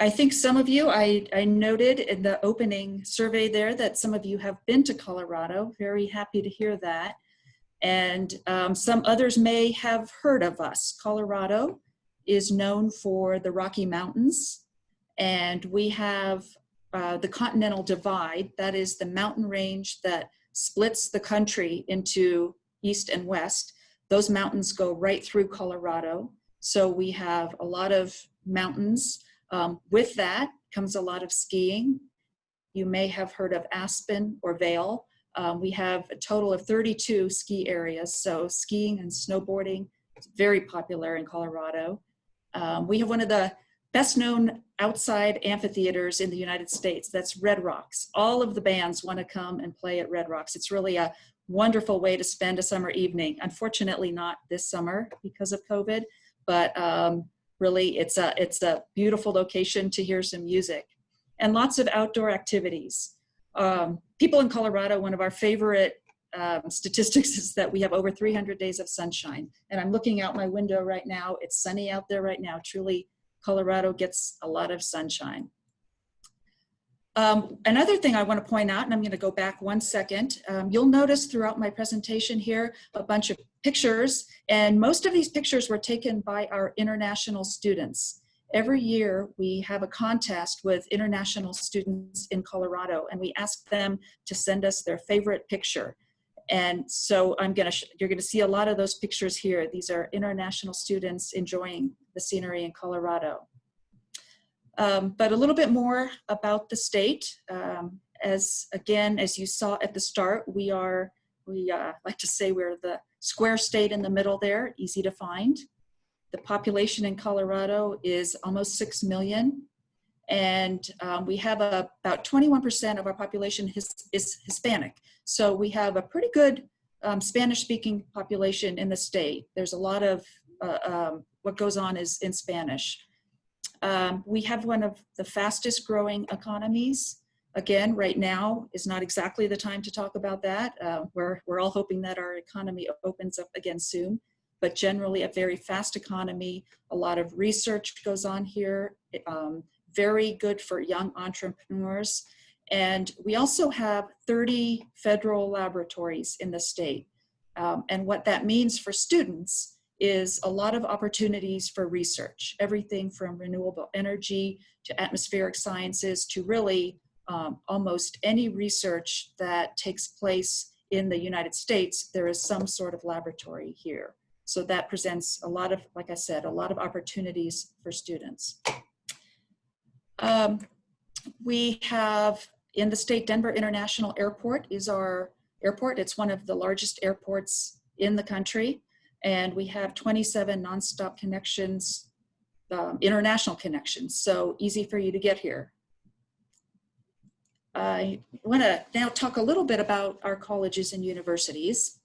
think some of you, I noted in the opening survey there that some of you have been to Colorado. Very happy to hear that. And some others may have heard of us. Colorado is known for the Rocky Mountains, and we have the Continental Divide. That is the mountain range that splits the country into east and west. Those mountains go right through Colorado. So we have a lot of mountains. With that comes a lot of skiing. You may have heard of Aspen or Vail. We have a total of 32 ski areas. So skiing and snowboarding is very popular in Colorado. We have one of the best known outside amphitheaters in the United States. That's Red Rocks. All of the bands want to come and play at Red Rocks. It's really a wonderful way to spend a summer evening. Unfortunately, not this summer because of COVID, but really it's a beautiful location to hear some music and lots of outdoor activities. People in Colorado, one of our favorite statistics is that we have over 300 days of sunshine. And I'm looking out my window right now. It's sunny out there right now. Truly, Colorado gets a lot of sunshine. Another thing I want to point out, and I'm going to go back one second, you'll notice throughout my presentation here a bunch of pictures, and most of these pictures were taken by our international students. Every year we have a contest with international students in Colorado, and we ask them to send us their favorite picture. And so you're going to see a lot of those pictures here. These are international students enjoying the scenery in Colorado. But a little bit more about the state. As you saw at the start, we like to say we're the square state in the middle there, easy to find. The population in Colorado is almost 6 million. And we have about 21% of our population is Hispanic. So we have a pretty good Spanish-speaking population in the state. There's a lot of what goes on is in Spanish. We have one of the fastest growing economies. Again, right now is not exactly the time to talk about that. We're all hoping that our economy opens up again soon, but generally a very fast economy. A lot of research goes on here, very good for young entrepreneurs. And we also have 30 federal laboratories in the state. And what that means for students is a lot of opportunities for research, everything from renewable energy to atmospheric sciences to really almost any research that takes place in the United States, there is some sort of laboratory here. So that presents a lot of, like I said, a lot of opportunities for students. We have in the state, Denver International Airport is our airport. It's one of the largest airports in the country. And we have 27 nonstop connections, international connections, so easy for you to get here. I want to now talk a little bit about our colleges and universities.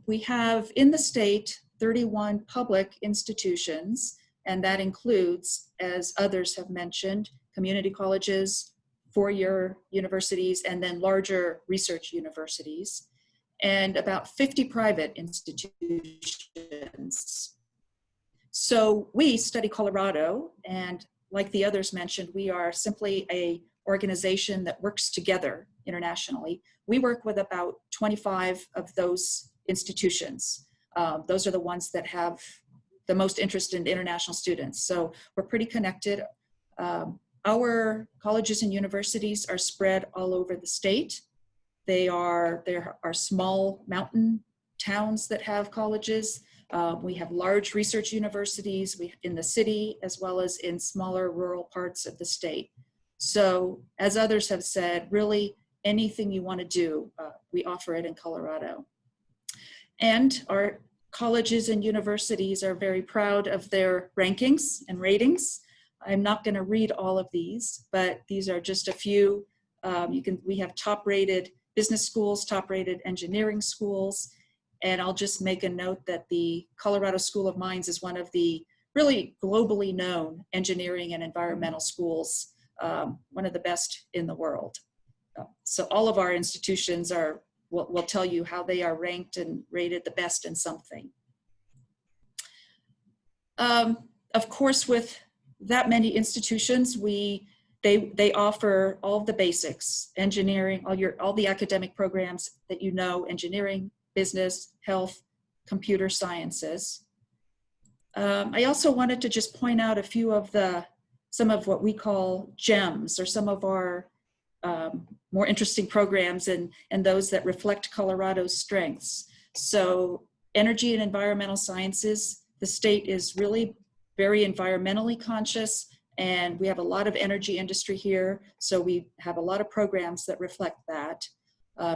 We have in the state 31 public institutions, and that includes, as others have mentioned, community colleges, four-year universities, and then larger research universities, and about 50 private institutions. So we Study Colorado, and like the others mentioned, we are simply an organization that works together internationally. We work with about 25 of those institutions. Those are the ones that have the most interest in international students. So we're pretty connected. Our colleges and universities are spread all over the state. There are small mountain towns that have colleges. We have large research universities in the city as well as in smaller rural parts of the state. So as others have said, really anything you want to do, we offer it in Colorado. And our colleges and universities are very proud of their rankings and ratings. I'm not going to read all of these, but these are just a few. We have top-rated business schools, top-rated engineering schools, and I'll just make a note that the Colorado School of Mines is one of the really globally known engineering and environmental schools, one of the best in the world. So all of our institutions will tell you how they are ranked and rated the best in something. Of course, with that many institutions, they offer all of the basics, engineering, all the academic programs that you know, engineering, business, health, computer sciences. I also wanted to just point out a few of some of what we call gems, or some of our more interesting programs and those that reflect Colorado's strengths. So energy and environmental sciences, the state is really very environmentally conscious, and we have a lot of energy industry here, so we have a lot of programs that reflect that.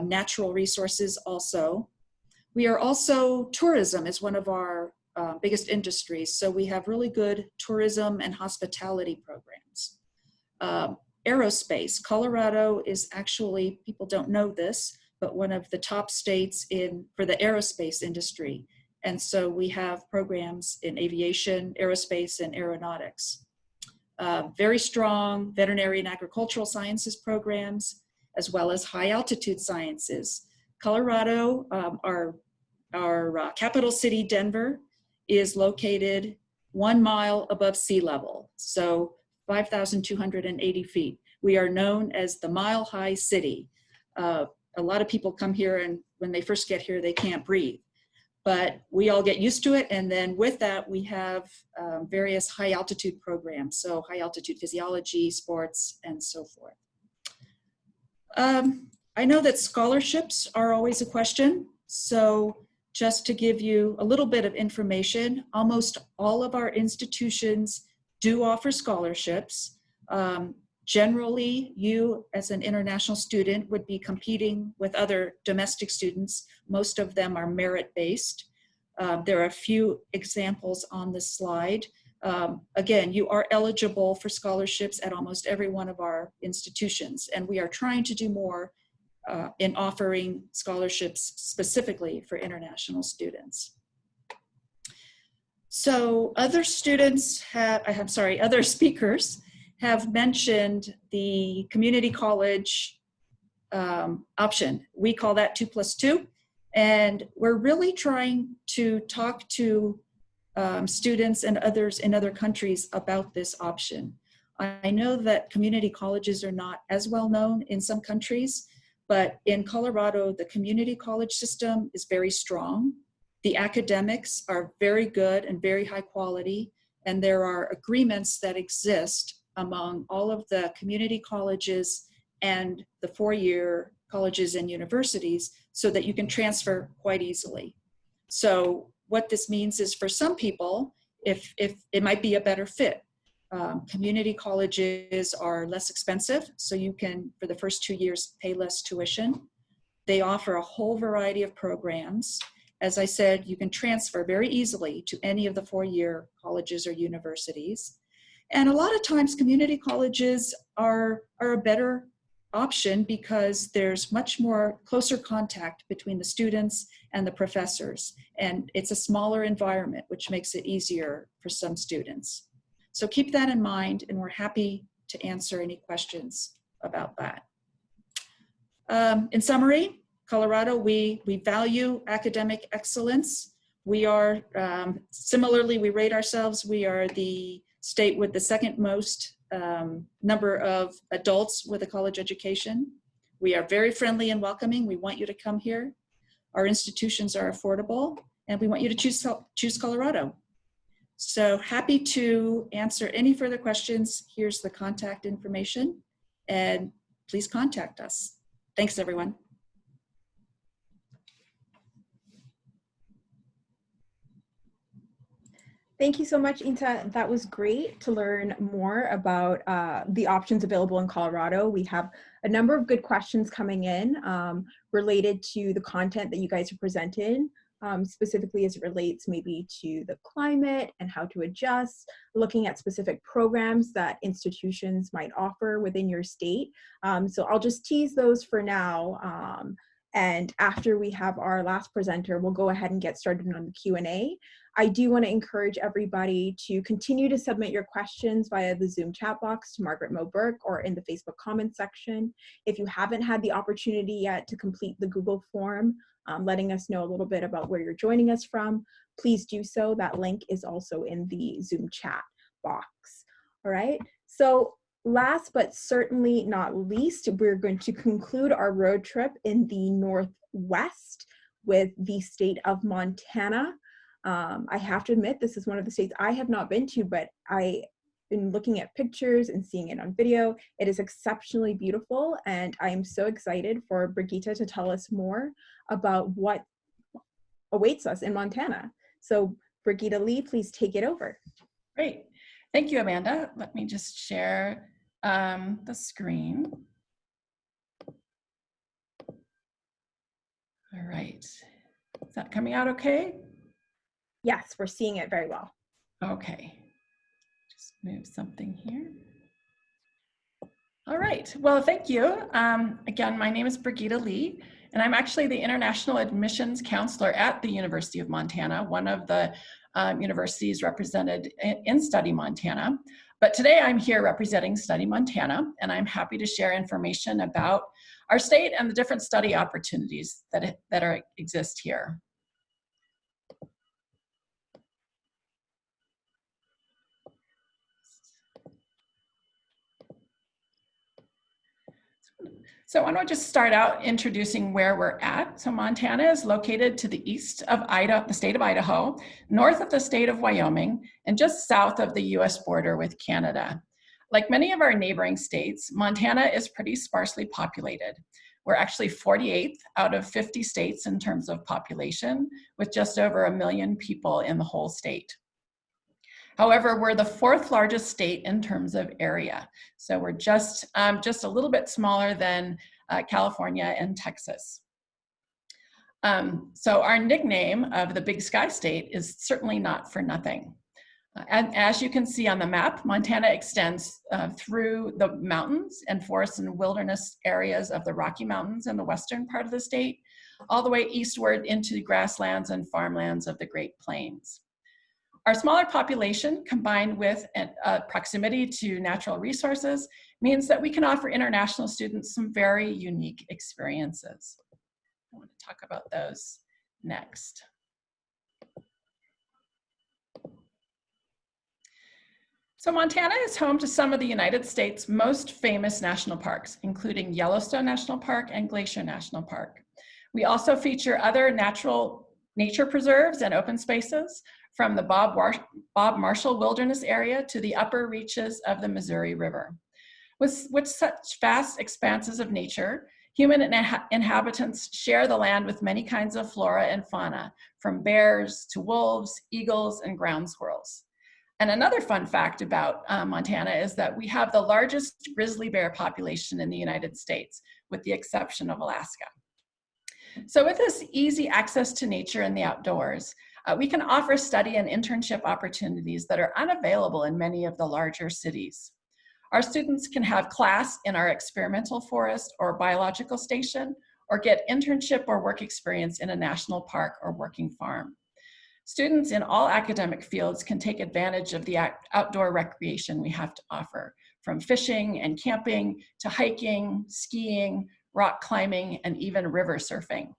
Natural resources also. We are also, tourism is one of our biggest industries, so we have really good tourism and hospitality programs. Aerospace, Colorado is actually, people don't know this, but one of the top states for the aerospace industry. And so we have programs in aviation, aerospace, and aeronautics. Very strong veterinary and agricultural sciences programs, as well as high altitude sciences. Colorado, our capital city, Denver, is located 1 mile above sea level, so 5,280 feet. We are known as the Mile High City. A lot of people come here, and when they first get here, they can't breathe. But we all get used to it, and then with that, we have various high altitude programs, so high altitude physiology, sports, and so forth. I know that scholarships are always a question, so just to give you a little bit of information, almost all of our institutions do offer scholarships. Generally, you as an international student would be competing with other domestic students. Most of them are merit-based. There are a few examples on this slide. Again, you are eligible for scholarships at almost every one of our institutions, and we are trying to do more in offering scholarships specifically for international students. So other speakers have mentioned the community college option. We call that 2+2, and we're really trying to talk to students and others in other countries about this option. I know that community colleges are not as well known in some countries, but in Colorado, the community college system is very strong. The academics are very good and very high quality, and there are agreements that exist among all of the community colleges and the four-year colleges and universities so that you can transfer quite easily. So what this means is for some people, if it might be a better fit. Community colleges are less expensive, so you can, for the first 2 years, pay less tuition. They offer a whole variety of programs. As I said, you can transfer very easily to any of the four-year colleges or universities. And a lot of times community colleges are a better option because there's much more closer contact between the students and the professors. And it's a smaller environment, which makes it easier for some students. So keep that in mind, and we're happy to answer any questions about that. In summary, Colorado, we value academic excellence. We are, similarly, we rate ourselves, we are the state with the second most number of adults with a college education. We are very friendly and welcoming. We want you to come here. Our institutions are affordable, and we want you to choose Colorado. So happy to answer any further questions. Here's the contact information, and please contact us. Thanks, everyone. Thank you so much, Inta. That was great to learn more about the options available in Colorado. We have a number of good questions coming in related to the content that you guys have presented, specifically as it relates maybe to the climate and how to adjust, looking at specific programs that institutions might offer within your state. So I'll just tease those for now. And after we have our last presenter, we'll go ahead and get started on the Q&A. I do want to encourage everybody to continue to submit your questions via the Zoom chat box to Margaret Mo Burke or in the Facebook comments section. If you haven't had the opportunity yet to complete the Google form, letting us know a little bit about where you're joining us from, please do so. That link is also in the Zoom chat box. All right. So last but certainly not least, we're going to conclude our road trip in the Northwest with the state of Montana. I have to admit, this is one of the states I have not been to, but I've been looking at pictures and seeing it on video. It is exceptionally beautiful, and I am so excited for Brigitte to tell us more about what awaits us in Montana. So Brigitte Lee, please take it over. Great. Thank you, Amanda. Let me just share the screen. All right. Is that coming out okay? Yes, we're seeing it very well. Okay. Just move something here. All right. Well, thank you. Again, my name is Brigitte Lee, and I'm actually the International Admissions Counselor at the University of Montana, one of the universities represented in Study Montana. But today I'm here representing Study Montana, and I'm happy to share information about our state and the different study opportunities that exist here. So why don't I just start out introducing where we're at. So Montana is located to the east of the state of Idaho, north of the state of Wyoming, and just south of the US border with Canada. Like many of our neighboring states, Montana is pretty sparsely populated. We're actually 48th out of 50 states in terms of population, with just over 1 million people in the whole state. However, we're the 4th largest state in terms of area. So we're just a little bit smaller than California and Texas. So our nickname of the Big Sky State is certainly not for nothing. And as you can see on the map, Montana extends through the mountains and forests and wilderness areas of the Rocky Mountains in the western part of the state, all the way eastward into the grasslands and farmlands of the Great Plains. Our smaller population, combined with proximity to natural resources, means that we can offer international students some very unique experiences. I want to talk about those next. So Montana is home to some of the United States' most famous national parks, including Yellowstone National Park and Glacier National Park. We also feature other nature preserves and open spaces, from the Bob Marshall Wilderness Area to the upper reaches of the Missouri River. With such vast expanses of nature, human inhabitants share the land with many kinds of flora and fauna, from bears to wolves, eagles, and ground squirrels. And another fun fact about Montana is that we have the largest grizzly bear population in the United States, with the exception of Alaska. So with this easy access to nature and the outdoors, we can offer study and internship opportunities that are unavailable in many of the larger cities. Our students can have class in our experimental forest or biological station, or get internship or work experience in a national park or working farm. Students in all academic fields can take advantage of the outdoor recreation we have to offer, from fishing and camping to hiking, skiing, rock climbing, and even river surfing.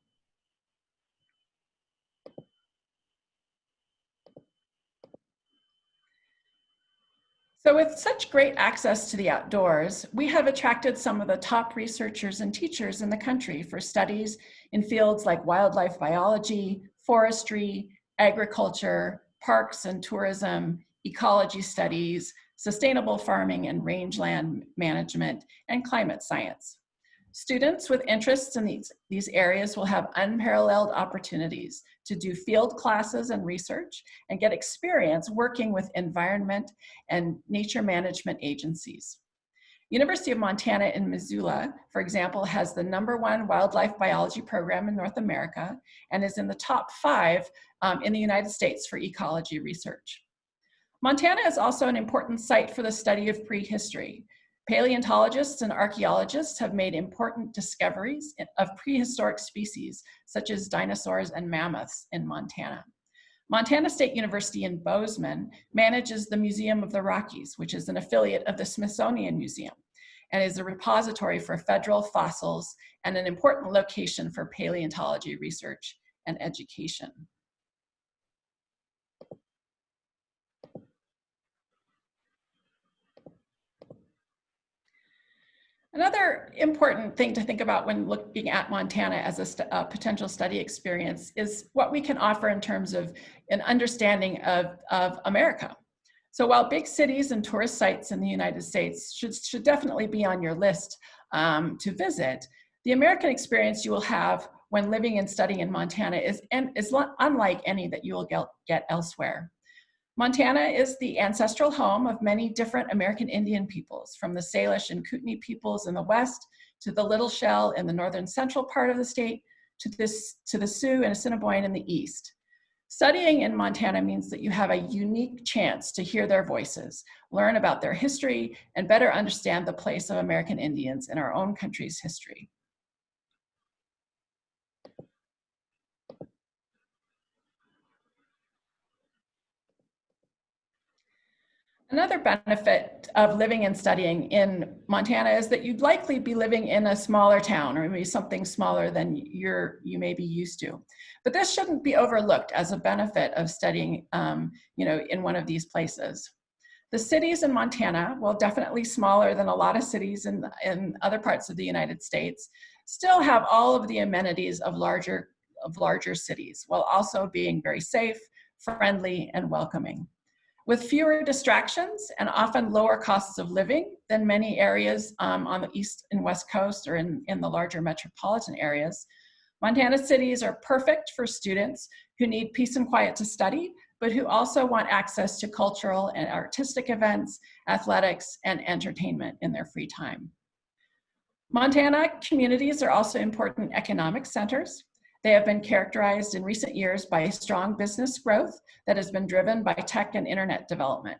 So with such great access to the outdoors, we have attracted some of the top researchers and teachers in the country for studies in fields like wildlife biology, forestry, agriculture, parks and tourism, ecology studies, sustainable farming and rangeland management, and climate science. Students with interests in these areas will have unparalleled opportunities to do field classes and research and get experience working with environment and nature management agencies. University of Montana in Missoula, for example, has the #1 wildlife biology program in North America and is in the top 5 in the United States for ecology research. Montana is also an important site for the study of prehistory. Paleontologists and archaeologists have made important discoveries of prehistoric species, such as dinosaurs and mammoths in Montana. Montana State University in Bozeman manages the Museum of the Rockies, which is an affiliate of the Smithsonian Museum, and is a repository for federal fossils and an important location for paleontology research and education. Another important thing to think about when looking at Montana as a potential study experience is what we can offer in terms of an understanding of America. So while big cities and tourist sites in the United States should definitely be on your list to visit, the American experience you will have when living and studying in Montana is unlike any that you will get elsewhere. Montana is the ancestral home of many different American Indian peoples, from the Salish and Kootenai peoples in the west, to the Little Shell in the northern central part of the state, to the Sioux and Assiniboine in the east. Studying in Montana means that you have a unique chance to hear their voices, learn about their history, and better understand the place of American Indians in our own country's history. Another benefit of living and studying in Montana is that you'd likely be living in a smaller town, or maybe something smaller than you may be used to. But this shouldn't be overlooked as a benefit of studying in one of these places. The cities in Montana, while definitely smaller than a lot of cities in other parts of the United States, still have all of the amenities of larger cities, while also being very safe, friendly, and welcoming. With fewer distractions and often lower costs of living than many areas on the east and west coast or in the larger metropolitan areas, Montana cities are perfect for students who need peace and quiet to study, but who also want access to cultural and artistic events, athletics, and entertainment in their free time. Montana communities are also important economic centers. They have been characterized in recent years by strong business growth that has been driven by tech and internet development.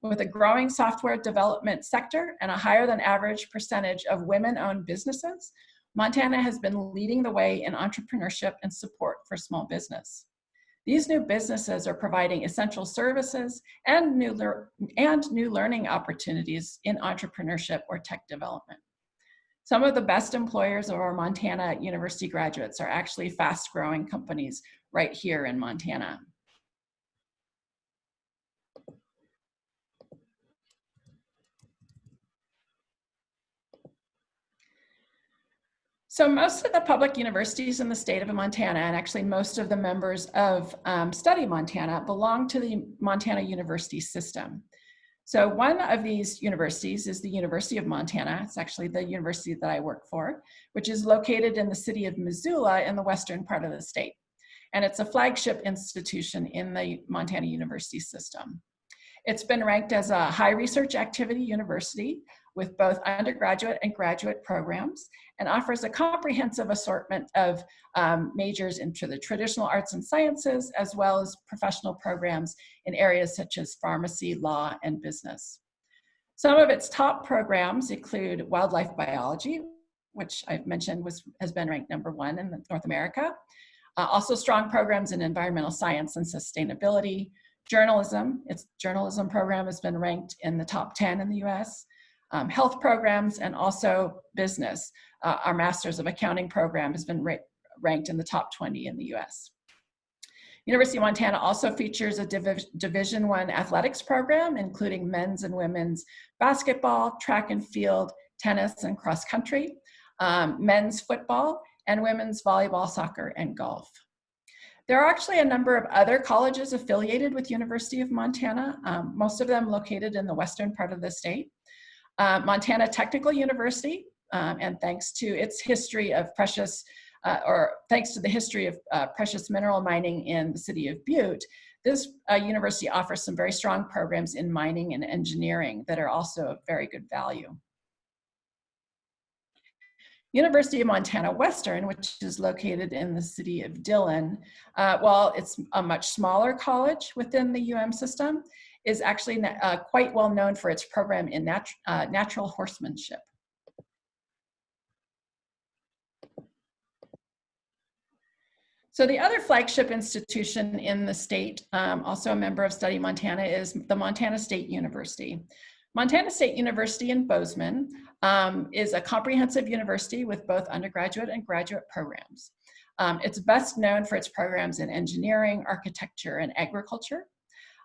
With a growing software development sector and a higher than average percentage of women-owned businesses, Montana has been leading the way in entrepreneurship and support for small business. These new businesses are providing essential services and new learning opportunities in entrepreneurship or tech development. Some of the best employers of our Montana University graduates are actually fast-growing companies right here in Montana. So most of the public universities in the state of Montana, and actually most of the members of Study Montana, belong to the Montana University system. So one of these universities is the University of Montana. It's actually the university that I work for, which is located in the city of Missoula in the western part of the state. And it's a flagship institution in the Montana University system. It's been ranked as a high research activity university with both undergraduate and graduate programs, and offers a comprehensive assortment of majors into the traditional arts and sciences, as well as professional programs in areas such as pharmacy, law, and business. Some of its top programs include wildlife biology, which I've mentioned has been ranked #1 in North America. Also strong programs in environmental science and sustainability. Journalism, its journalism program has been ranked in the top 10 in the US. Health programs, and also business. Our Masters of Accounting program has been ranked in the top 20 in the US. University of Montana also features a Division I athletics program, including men's and women's basketball, track and field, tennis and cross country, men's football, and women's volleyball, soccer, and golf. There are actually a number of other colleges affiliated with University of Montana, most of them located in the western part of the state. Montana Technical University and thanks to its history of precious, or thanks to the history of precious mineral mining in the city of Butte, this university offers some very strong programs in mining and engineering that are also of very good value. University of Montana Western, which is located in the city of Dillon, while it's a much smaller college within the UM system, is actually quite well known for its program in natural horsemanship. So the other flagship institution in the state, also a member of Study Montana, is the Montana State University. Montana State University in Bozeman is a comprehensive university with both undergraduate and graduate programs. It's best known for its programs in engineering, architecture, and agriculture.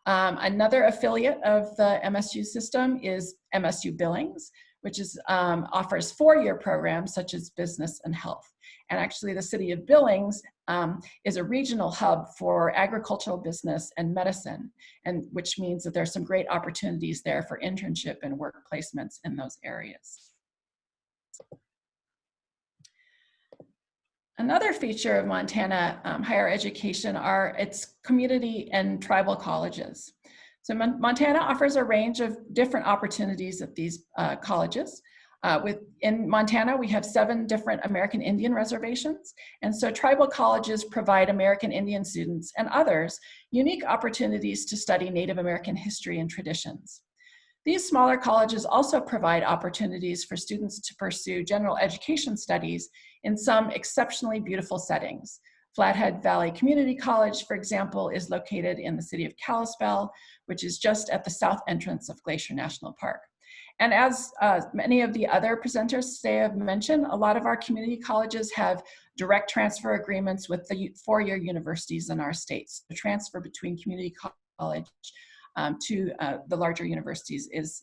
Another affiliate of the MSU system is MSU Billings, which offers four-year programs such as business and health. And actually the city of Billings is a regional hub for agricultural business and medicine, and which means that there's some great opportunities there for internship and work placements in those areas. Another feature of Montana higher education are its community and tribal colleges. So Montana offers a range of different opportunities at these colleges. In Montana, we have 7 different American Indian reservations, and so tribal colleges provide American Indian students and others unique opportunities to study Native American history and traditions. These smaller colleges also provide opportunities for students to pursue general education studies in some exceptionally beautiful settings. Flathead Valley Community College, for example, is located in the city of Kalispell, which is just at the south entrance of Glacier National Park. And as many of the other presenters today have mentioned, a lot of our community colleges have direct transfer agreements with the four-year universities in our states. The transfer between community college to the larger universities is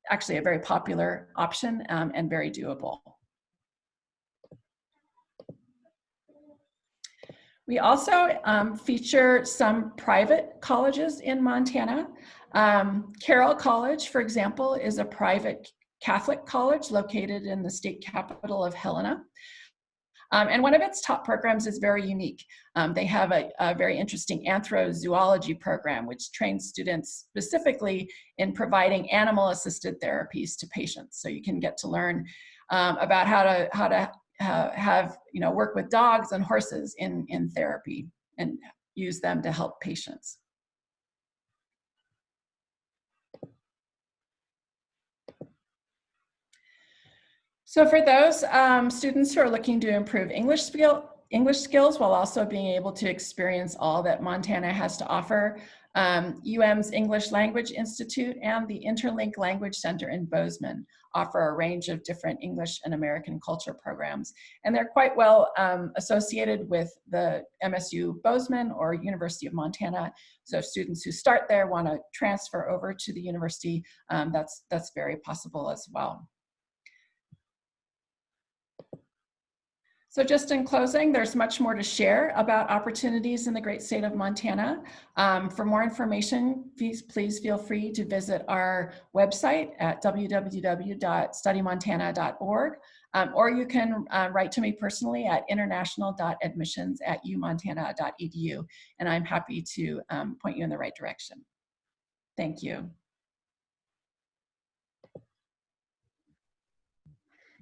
actually a very popular option and very doable. We also feature some private colleges in Montana. Carroll College, for example, is a private Catholic college located in the state capital of Helena. And one of its top programs is very unique. They have a very interesting anthrozoology program, which trains students specifically in providing animal-assisted therapies to patients. So you can get to learn about how to work with dogs and horses in therapy and use them to help patients. So for those students who are looking to improve English skills while also being able to experience all that Montana has to offer, UM's English Language Institute and the Interlink Language Center in Bozeman offer a range of different English and American culture programs. And they're quite well associated with the MSU Bozeman or University of Montana. So if students who start there want to transfer over to the university, that's very possible as well. So just in closing, there's much more to share about opportunities in the great state of Montana. For more information, please feel free to visit our website at www.studymontana.org, or you can write to me personally at international.admissions@umontana.edu, and I'm happy to point you in the right direction. Thank you.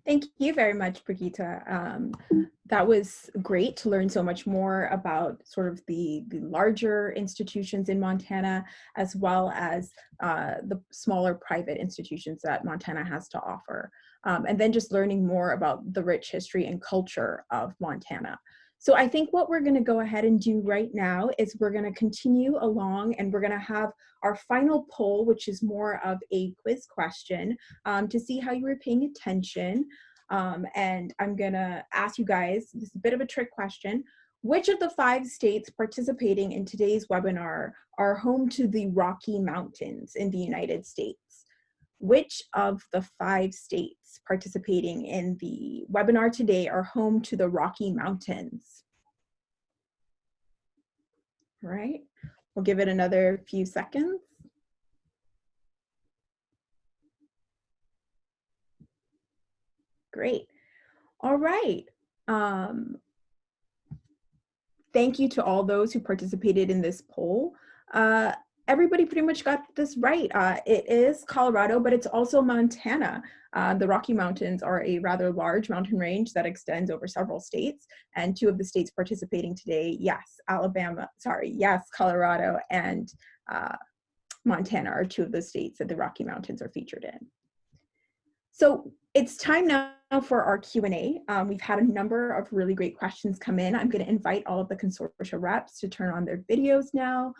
Thank you very much, Brigitte. That was great to learn so much more about sort of the larger institutions in Montana, as well as the smaller private institutions that Montana has to offer. And then just learning more about the rich history and culture of Montana. So I think what we're going to go ahead and do right now is we're going to continue along, and we're going to have our final poll, which is more of a quiz question to see how you were paying attention. And I'm going to ask you guys, this is a bit of a trick question. Which of the 5 states participating in today's webinar are home to the Rocky Mountains in the United States? Which of the 5 states participating in the webinar today are home to the Rocky Mountains? All right, we'll give it another few seconds. Great. All right. Thank you to all those who participated in this poll. Everybody pretty much got this right. It is Colorado, but it's also Montana. The Rocky Mountains are a rather large mountain range that extends over several states, and two of the states participating today, yes, Colorado and Montana are two of the states that the Rocky Mountains are featured in. So it's time now for our Q&A. We've had a number of really great questions come in. I'm going to invite all of the consortia reps to turn on their videos now.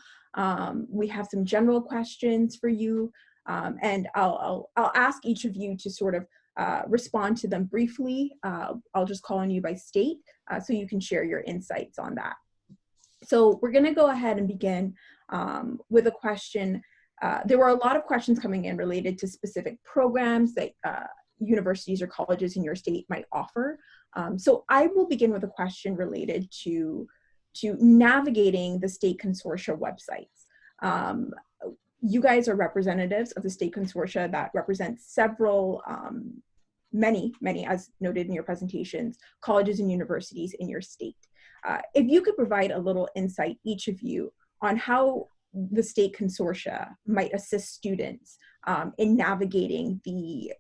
We have some general questions for you, and I'll ask each of you to sort of respond to them briefly. I'll just call on you by state so you can share your insights on that. So we're going to go ahead and begin with a question. There were a lot of questions coming in related to specific programs that universities or colleges in your state might offer. So I will begin with a question related to navigating the state consortia websites. You guys are representatives of the state consortia that represent several, many, as noted in your presentations, colleges and universities in your state. If you could provide a little insight, each of you, on how the state consortia might assist students in navigating the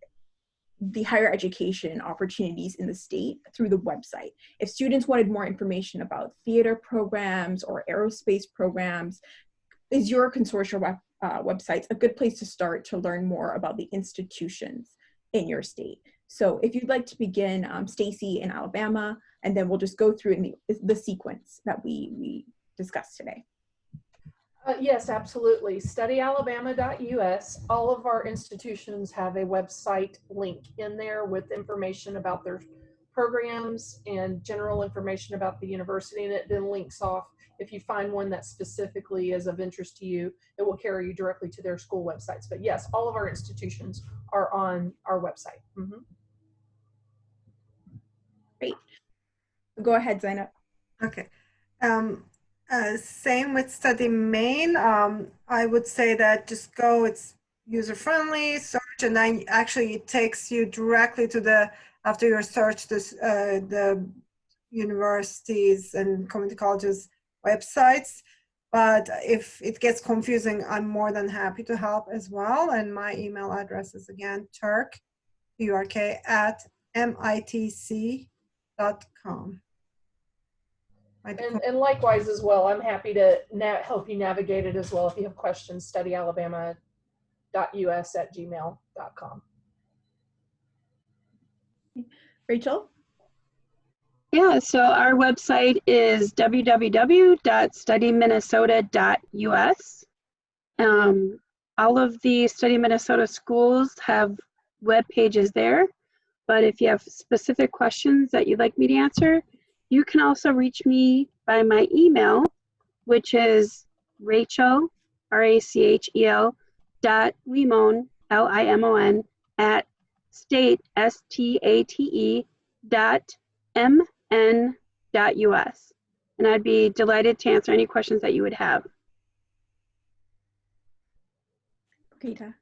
higher education opportunities in the state through the website. If students wanted more information about theater programs or aerospace programs, is your consortia website a good place to start to learn more about the institutions in your state? So if you'd like to begin, Stacye in Alabama, and then we'll just go through in the sequence that we discussed today. Yes, absolutely. StudyAlabama.us. All of our institutions have a website link in there with information about their programs and general information about the university, and it then links off. If you find one that specifically is of interest to you, it will carry you directly to their school websites. But yes, all of our institutions are on our website. Mm-hmm. Great. Go ahead, Zainab. Okay. Same with Study Maine. I would say that just go, it's user-friendly, search, and then actually it takes you directly to the, after your search, the universities and community colleges websites. But if it gets confusing, I'm more than happy to help as well. And my email address is again, Turk, T-U-R-K, @mitc.com. And likewise as well, I'm happy to help you navigate it as well if you have questions. StudyAlabama.us@gmail.com. Rachel? Yeah, so our website is www.studyminnesota.us. All of the Study Minnesota schools have web pages there, but if you have specific questions that you'd like me to answer, you can also reach me by my email, which is Rachel, R-A-C-H-E-L, .limon, L-I-M-O-N, @state, S-T-A-T-E, .mn.us. And I'd be delighted to answer any questions that you would have. Okay, Ta.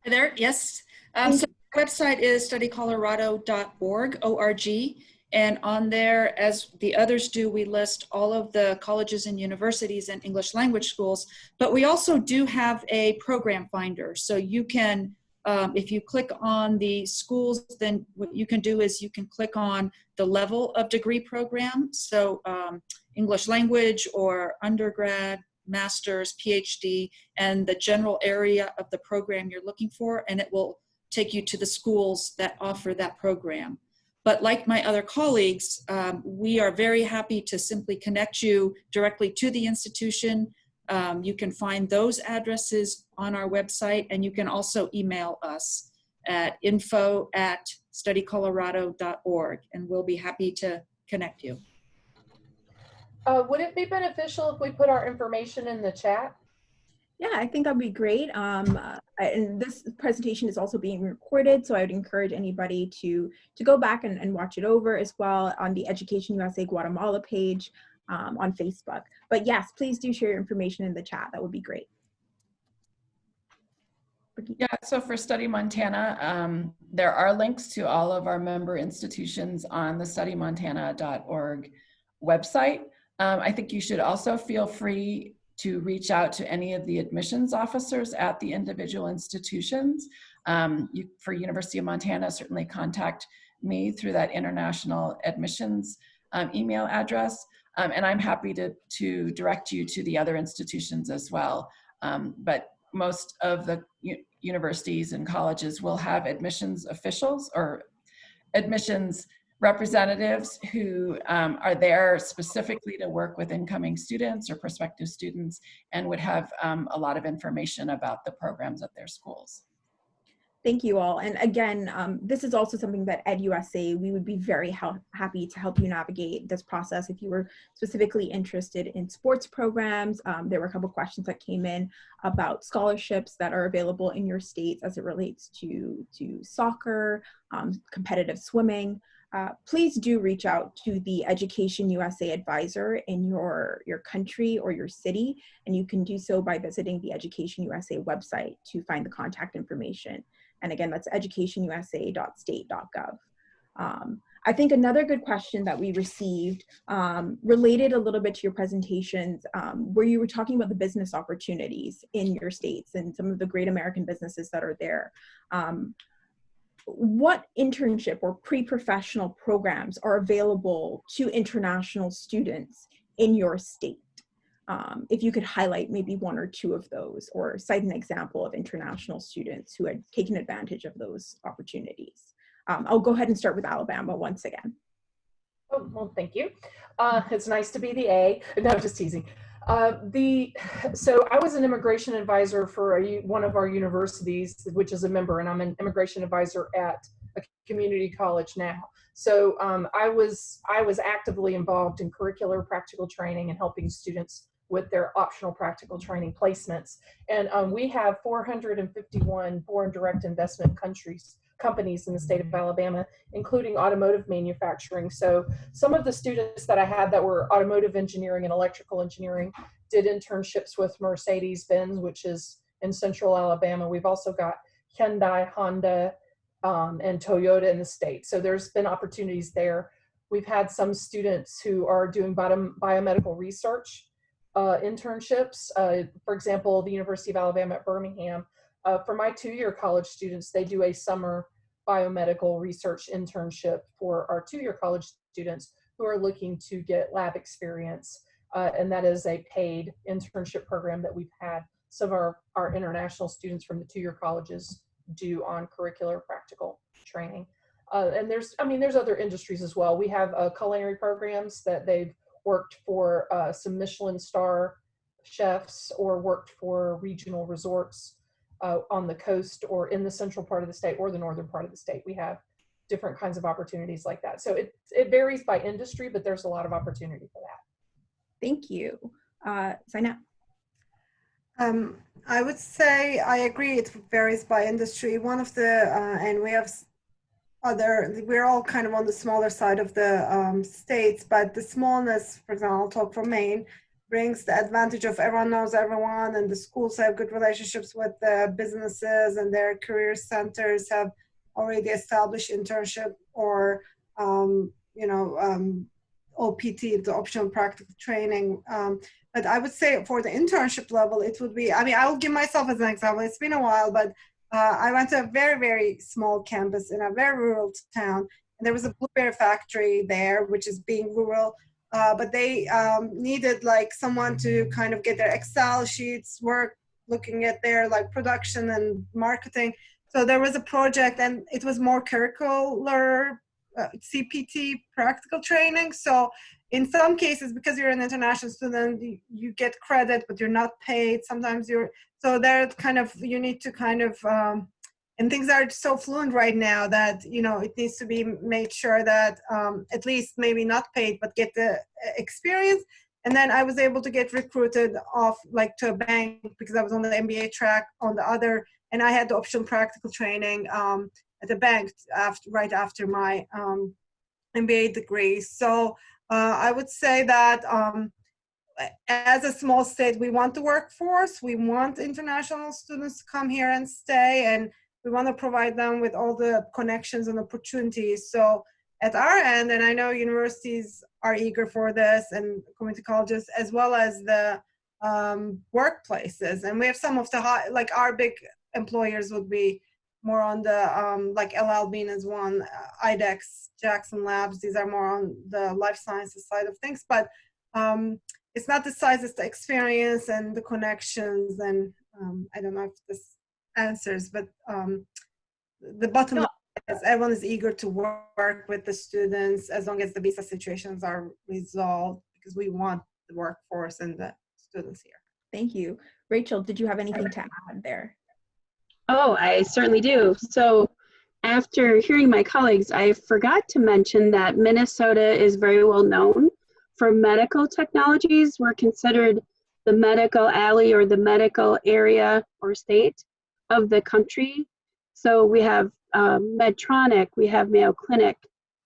Hi there, yes. So our website is studycolorado.org, O-R-G. And on there, as the others do, we list all of the colleges and universities and English language schools, but we also do have a program finder. So you can, if you click on the schools, then what you can do is you can click on the level of degree program. So English language or undergrad, master's, PhD, and the general area of the program you're looking for, and it will take you to the schools that offer that program. But like my other colleagues, we are very happy to simply connect you directly to the institution. You can find those addresses on our website, and you can also email us at info@studycolorado.org, and we'll be happy to connect you. Would it be beneficial if we put our information in the chat? Yeah, I think that'd be great. And this presentation is also being recorded, so I would encourage anybody to go back and watch it over as well on the Education USA Guatemala page on Facebook. But yes, please do share your information in the chat. That would be great. Yeah, so for Study Montana, there are links to all of our member institutions on the studymontana.org website. I think you should also feel free to reach out to any of the admissions officers at the individual institutions. For University of Montana, certainly contact me through that international admissions email address. And I'm happy to direct you to the other institutions as well. But most of the universities and colleges will have admissions officials or admissions representatives who are there specifically to work with incoming students or prospective students and would have a lot of information about the programs at their schools. Thank you all. And again, this is also something that EducationUSA, we would be very happy to help you navigate this process. If you were specifically interested in sports programs, there were a couple questions that came in about scholarships that are available in your states as it relates to soccer, competitive swimming. Please do reach out to the EducationUSA advisor in your country or your city, and you can do so by visiting the EducationUSA website to find the contact information. And again, that's educationusa.state.gov. I think another good question that we received related a little bit to your presentations, where you were talking about the business opportunities in your states and some of the great American businesses that are there. What internship or pre-professional programs are available to international students in your state? If you could highlight maybe one or two of those or cite an example of international students who had taken advantage of those opportunities. I'll go ahead and start with Alabama once again. Oh, well, thank you. It's nice to be the A. No, just teasing. So I was an immigration advisor for one of our universities, which is a member, and I'm an immigration advisor at a community college now. So I was actively involved in curricular practical training and helping students with their optional practical training placements. And we have 451 foreign direct investment companies in the state of Alabama, including automotive manufacturing. So some of the students that I had that were automotive engineering and electrical engineering did internships with Mercedes-Benz, which is in central Alabama. We've also got Hyundai, Honda, and Toyota in the state. So there's been opportunities there. We've had some students who are doing biomedical research internships. For example, the University of Alabama at Birmingham, for my two-year college students, they do a summer biomedical research internship for our two-year college students who are looking to get lab experience. And that is a paid internship program that we've had some of our international students from the two-year colleges do on curricular practical training. And there's other industries as well. We have culinary programs that they've worked for some Michelin star chefs or worked for regional resorts on the coast or in the central part of the state or the northern part of the state. We have different kinds of opportunities like that. So it varies by industry, but there's a lot of opportunity for that. Thank you. Zainab. I would say I agree it varies by industry. One of the, and we have we're all kind of on the smaller side of the states, but the smallness, for example, I'll talk for Maine, brings the advantage of everyone knows everyone, and the schools have good relationships with the businesses, and their career centers have already established internship or, OPT, the optional practical training. But I would say for the internship level, it would be, I will give myself as an example. It's been a while, but I went to a very, very small campus in a very rural town, and there was a blueberry factory there, which is being rural, but they needed like someone to kind of get their Excel sheets, work, looking at their like production and marketing. So there was a project, and it was more curricular, CPT practical training. So in some cases, because you're an international student, you get credit, but you're not paid. Sometimes so there kind of, you need to kind of, and things are so fluent right now that, it needs to be made sure that at least maybe not paid, but get the experience. And then I was able to get recruited to a bank because I was on the MBA track on the other, and I had the optional practical training at the bank right after my MBA degree. So I would say that as a small state, we want the workforce, we want international students to come here and stay, and we want to provide them with all the connections and opportunities. So at our end, and I know universities are eager for this, and community colleges, as well as the workplaces. And we have some of the like our big employers would be more on the like LL Bean is one, IDEX, Jackson Labs. These are more on the life sciences side of things, but it's not the size, it's the experience and the connections. And I don't know if this answers, but the bottom line is everyone is eager to work with the students as long as the visa situations are resolved, because we want the workforce and the students here. Thank you. Rachel, did you have anything to add there? Oh, I certainly do. So after hearing my colleagues, I forgot to mention that Minnesota is very well known for medical technologies. We're considered the medical alley or the medical area or state of the country. So we have Medtronic, we have Mayo Clinic.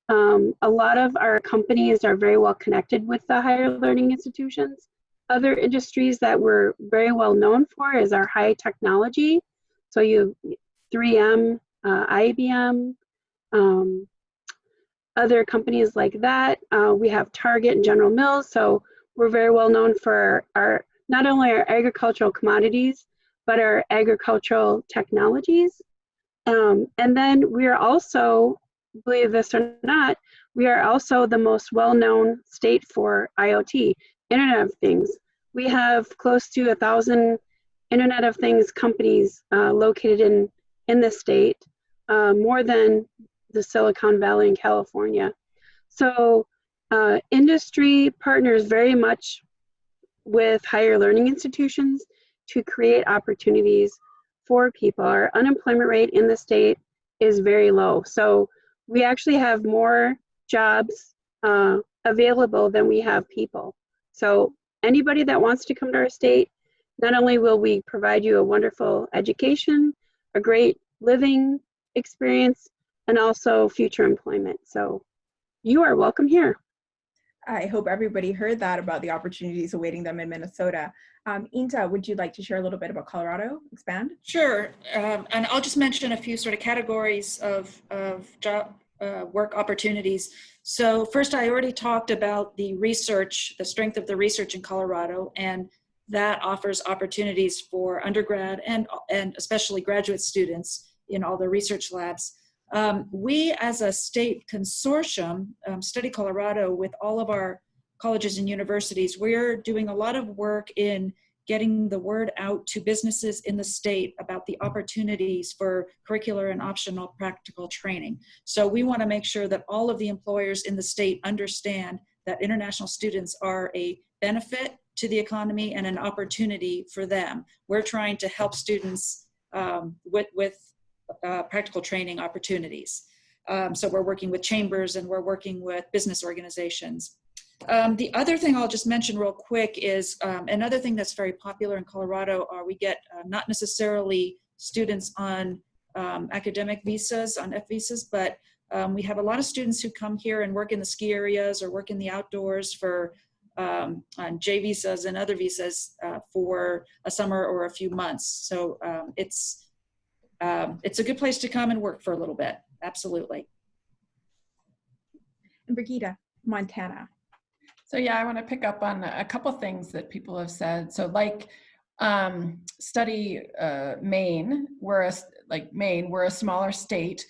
A lot of our companies are very well connected with the higher learning institutions. Other industries that we're very well known for is our high technology. So you 3M, IBM, other companies like that. We have Target and General Mills. So we're very well known for our not only our agricultural commodities, but our agricultural technologies. And then we are also, believe this or not, we are also the most well-known state for IoT, Internet of Things. We have close to 1,000 Internet of Things companies located in the state, more than the Silicon Valley in California. So industry partners very much with higher learning institutions to create opportunities for people. Our unemployment rate in the state is very low. So we actually have more jobs available than we have people. So anybody that wants to come to our state, not only will we provide you a wonderful education, a great living experience, and also future employment. So you are welcome here. I hope everybody heard that about the opportunities awaiting them in Minnesota. Inta, would you like to share a little bit about Colorado? Expand? Sure, and I'll just mention a few sort of categories of job work opportunities. So first, I already talked about the research, the strength of the research in Colorado, and that offers opportunities for undergrad and especially graduate students in all the research labs. We as a state consortium, Study Colorado, with all of our colleges and universities, we're doing a lot of work in getting the word out to businesses in the state about the opportunities for curricular and optional practical training. So we want to make sure that all of the employers in the state understand that international students are a benefit to the economy and an opportunity for them. We're trying to help students with practical training opportunities. So we're working with chambers and we're working with business organizations. The other thing I'll just mention real quick is another thing that's very popular in Colorado are we get not necessarily students on academic visas, on F visas, but we have a lot of students who come here and work in the ski areas or work in the outdoors for on J visas and other visas for a summer or a few months. So it's a good place to come and work for a little bit. Absolutely. And Brigitte, Montana. So yeah, I want to pick up on a couple things that people have said. So like study Maine, we're a smaller state.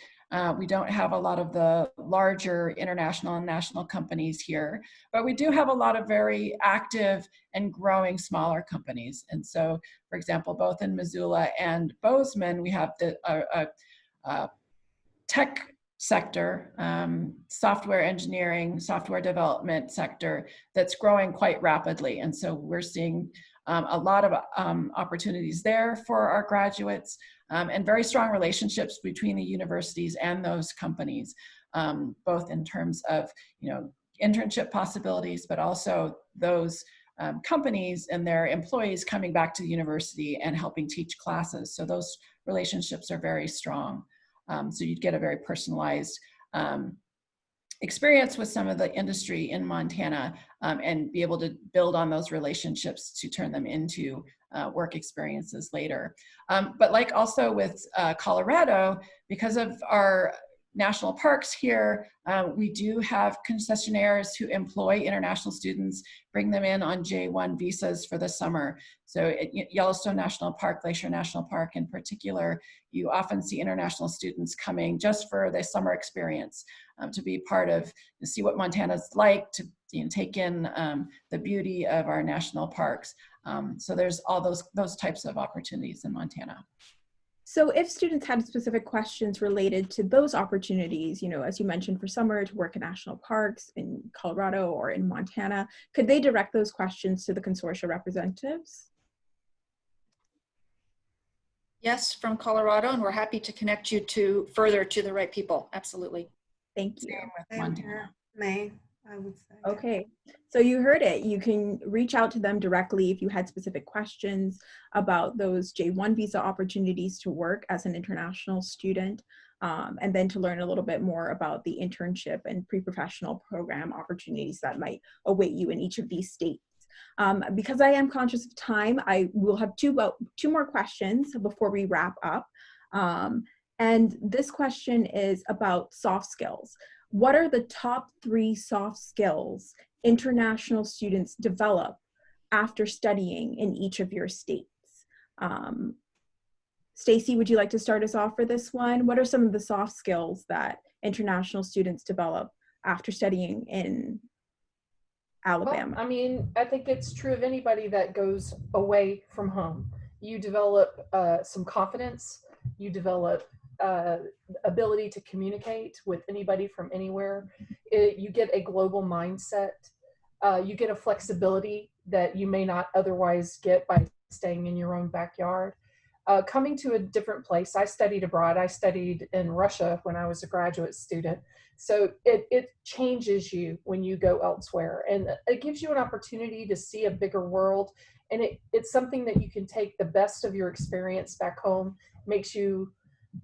We don't have a lot of the larger international and national companies here, but we do have a lot of very active and growing smaller companies. And so, for example, both in Missoula and Bozeman, we have the tech sector, software engineering, software development sector that's growing quite rapidly. And so we're seeing a lot of opportunities there for our graduates and very strong relationships between the universities and those companies, both in terms of, internship possibilities, but also those companies and their employees coming back to the university and helping teach classes. So those relationships are very strong. So you'd get a very personalized experience with some of the industry in Montana and be able to build on those relationships to turn them into work experiences later. But like also with Colorado, because of our national parks here, we do have concessionaires who employ international students, bring them in on J1 visas for the summer. So at Yellowstone National Park, Glacier National Park in particular, you often see international students coming just for the summer experience, to be part of, to see what Montana's like, to take in the beauty of our national parks. So there's all those types of opportunities in Montana. So if students had specific questions related to those opportunities, as you mentioned, for summer to work in national parks in Colorado or in Montana, could they direct those questions to the consortia representatives? Yes, from Colorado, and we're happy to connect you further to the right people. Absolutely. Thank you. Same with Same Montana. here, Maine, I would say. Okay, so you heard it. You can reach out to them directly if you had specific questions about those J1 visa opportunities to work as an international student, and then to learn a little bit more about the internship and pre-professional program opportunities that might await you in each of these states. Because I am conscious of time, I will have two more questions before we wrap up. And this question is about soft skills. What are the top 3 soft skills international students develop after studying in each of your states? Stacye, would you like to start us off for this one? What are some of the soft skills that international students develop after studying in Alabama? Well, I mean, I think it's true of anybody that goes away from home. You develop some confidence, you develop ability to communicate with anybody from anywhere. You get a global mindset. You get a flexibility that you may not otherwise get by staying in your own backyard. Coming to a different place, I studied abroad. I studied in Russia when I was a graduate student. So it changes you when you go elsewhere, and it gives you an opportunity to see a bigger world. And it's something that you can take the best of your experience back home, makes you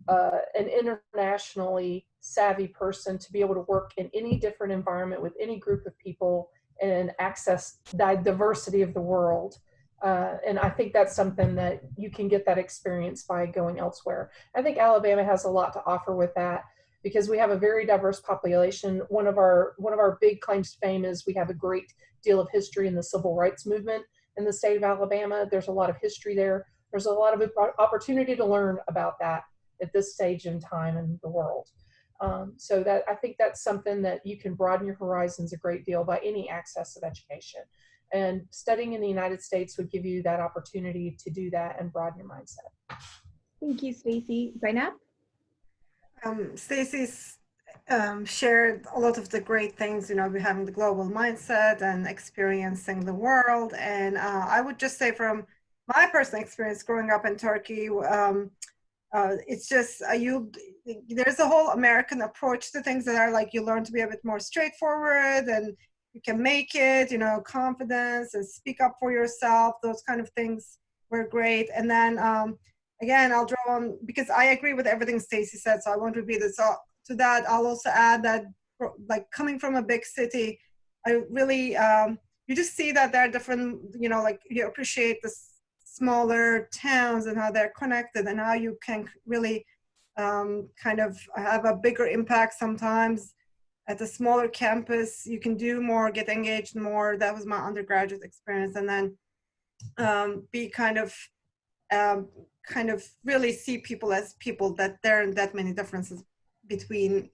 an internationally savvy person to be able to work in any different environment with any group of people and access the diversity of the world. And I think that's something that you can get that experience by going elsewhere. I think Alabama has a lot to offer with that because we have a very diverse population. One of our big claims to fame is we have a great deal of history in the civil rights movement in the state of Alabama. There's a lot of history there. There's a lot of opportunity to learn about that at this stage in time in the world. So that I think that's something that you can broaden your horizons a great deal by any access of education. And studying in the United States would give you that opportunity to do that and broaden your mindset. Thank you, Stacye. Zainab? Stacey's shared a lot of the great things, we having the global mindset and experiencing the world. And I would just say from my personal experience growing up in Turkey, it's just there's a whole American approach to things that are like you learn to be a bit more straightforward and you can make it, confidence and speak up for yourself. Those kind of things were great. And then again, I'll draw on, because I agree with everything Stacye said, so I won't repeat it. So to that, I'll also add that like coming from a big city, I really, you just see that there are different, like you appreciate the smaller towns and how they're connected and how you can really kind of have a bigger impact sometimes. At a smaller campus, you can do more, get engaged more. That was my undergraduate experience. And then be kind of really see people as people, that there aren't that many differences between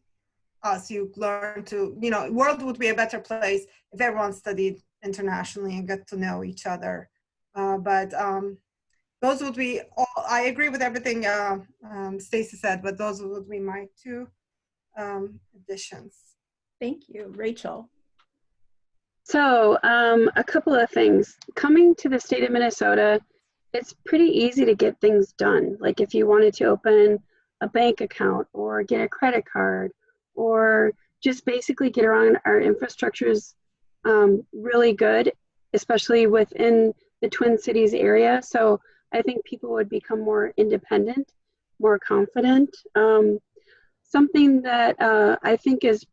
us. You learn to, world would be a better place if everyone studied internationally and got to know each other. But those would be all. I agree with everything Stacye said, but those would be my 2 additions. Thank you. Rachel? So a couple of things. Coming to the state of Minnesota, it's pretty easy to get things done. Like if you wanted to open a bank account or get a credit card or just basically get around, our infrastructure is really good, especially within the Twin Cities area. So I think people would become more independent, more confident. Something that I think is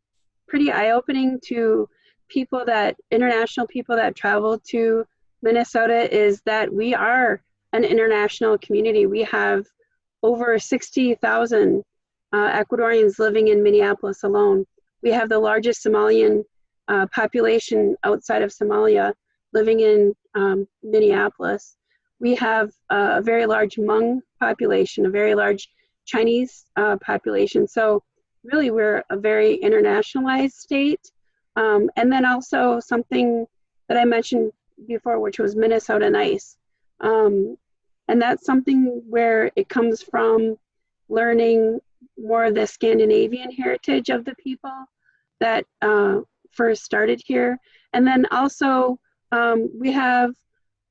pretty eye-opening to people that, international people that travel to Minnesota, is that we are an international community. We have over 60,000 Ecuadorians living in Minneapolis alone. We have the largest Somalian population outside of Somalia living in Minneapolis. We have a very large Hmong population, a very large Chinese population. So really we're a very internationalized state. And then also something that I mentioned before, which was Minnesota Nice. And that's something where it comes from learning more of the Scandinavian heritage of the people that first started here. And then also we have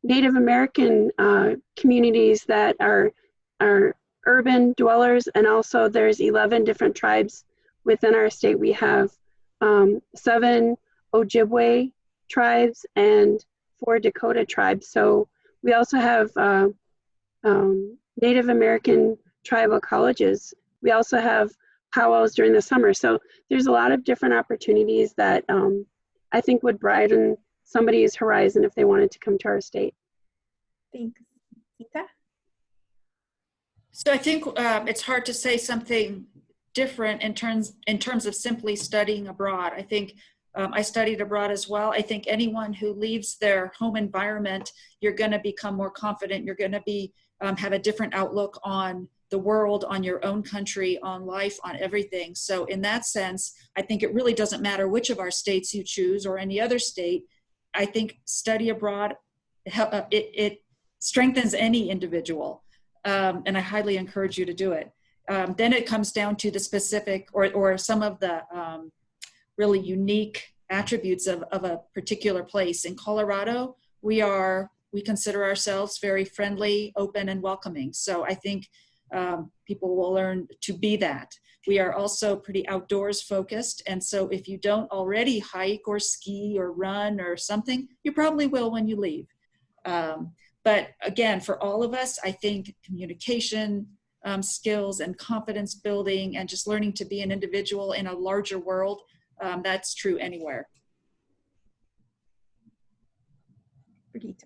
Native American communities that are urban dwellers, and also there's 11 different tribes within our state. We have 7 Ojibwe tribes and 4 Dakota tribes. So we also have Native American tribal colleges. We also have powwows during the summer. So there's a lot of different opportunities that I think would brighten somebody's horizon if they wanted to come to our state. Thanks. Sita? So I think it's hard to say something different in terms of simply studying abroad. I think I studied abroad as well. I think anyone who leaves their home environment, you're going to become more confident. You're going to be have a different outlook on the world, on your own country, on life, on everything. So in that sense, I think it really doesn't matter which of our states you choose or any other state. I think study abroad, it strengthens any individual. And I highly encourage you to do it. Then it comes down to the specific or some of the really unique attributes of a particular place. In Colorado, we consider ourselves very friendly, open, and welcoming. So I think people will learn to be that. We are also pretty outdoors focused. And so if you don't already hike or ski or run or something, you probably will when you leave. But again, for all of us, I think communication skills and confidence building and just learning to be an individual in a larger world, that's true anywhere. Brigitte.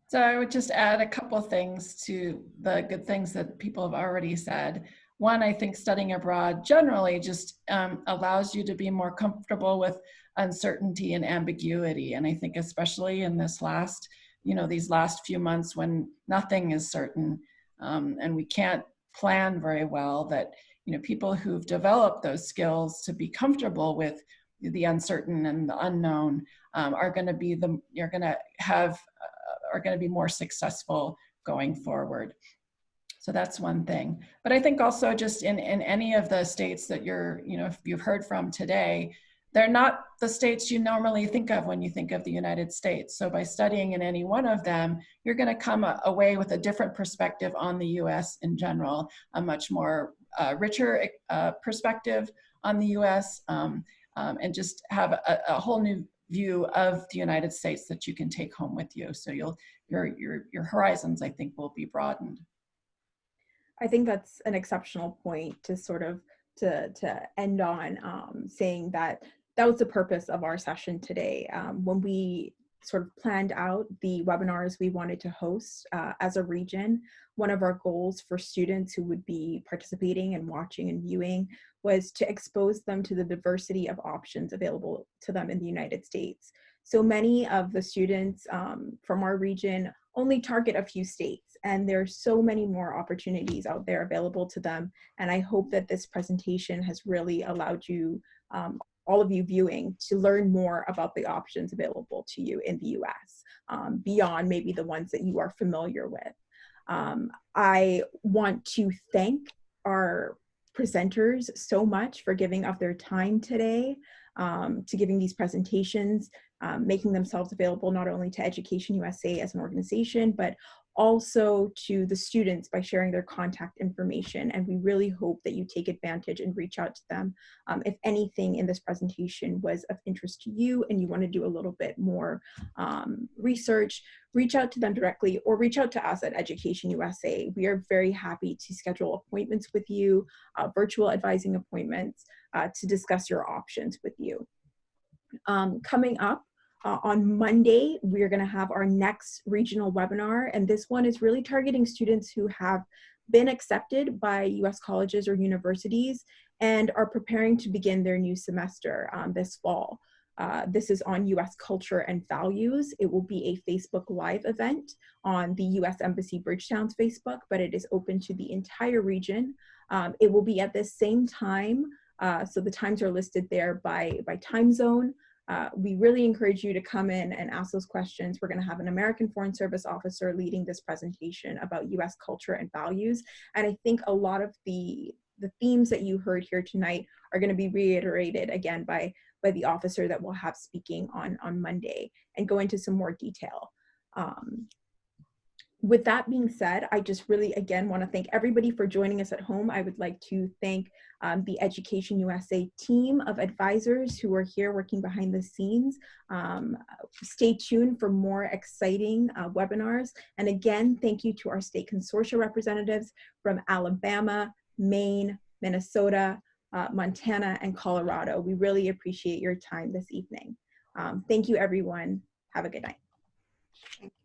So I would just add a couple of things to the good things that people have already said. One, I think studying abroad generally just allows you to be more comfortable with uncertainty and ambiguity. And I think especially in this last, these last few months when nothing is certain and we can't plan very well, that, people who've developed those skills to be comfortable with the uncertain and the unknown are going to be more successful going forward. So that's one thing. But I think also just in any of the states that you've heard from today, they're not the states you normally think of when you think of the United States. So by studying in any one of them, you're going to come away with a different perspective on the US in general, a much more richer perspective on the US, and just have a whole new view of the United States that you can take home with you. So your horizons, I think, will be broadened. I think that's an exceptional point to sort of to end on, saying that was the purpose of our session today. When we sort of planned out the webinars we wanted to host as a region, one of our goals for students who would be participating and watching and viewing was to expose them to the diversity of options available to them in the United States. So many of the students from our region only target a few states, and there's so many more opportunities out there available to them. And I hope that this presentation has really allowed you, all of you viewing, to learn more about the options available to you in the US, beyond maybe the ones that you are familiar with. I want to thank our presenters so much for giving up their time today, to giving these presentations, making themselves available not only to Education USA as an organization, but also to the students by sharing their contact information. And we really hope that you take advantage and reach out to them. If anything in this presentation was of interest to you and you want to do a little bit more research, reach out to them directly or reach out to us at Education USA. We are very happy to schedule appointments with you, virtual advising appointments. to discuss your options with you. Coming up on Monday, we're going to have our next regional webinar, and this one is really targeting students who have been accepted by U.S. colleges or universities and are preparing to begin their new semester this fall. This is on U.S. culture and values. It will be a Facebook Live event on the U.S. Embassy Bridgetown's Facebook, but it is open to the entire region. It will be at the same time, so the times are listed there by time zone. We really encourage you to come in and ask those questions. We're going to have an American Foreign Service officer leading this presentation about U.S. culture and values. And I think a lot of the themes that you heard here tonight are going to be reiterated again by the officer that we'll have speaking on Monday and go into some more detail. With that being said, I just really, again, want to thank everybody for joining us at home. I would like to thank the Education USA team of advisors who are here working behind the scenes. Stay tuned for more exciting webinars. And again, thank you to our state consortia representatives from Alabama, Maine, Minnesota, Montana, and Colorado. We really appreciate your time this evening. Thank you, everyone. Have a good night. Thank you.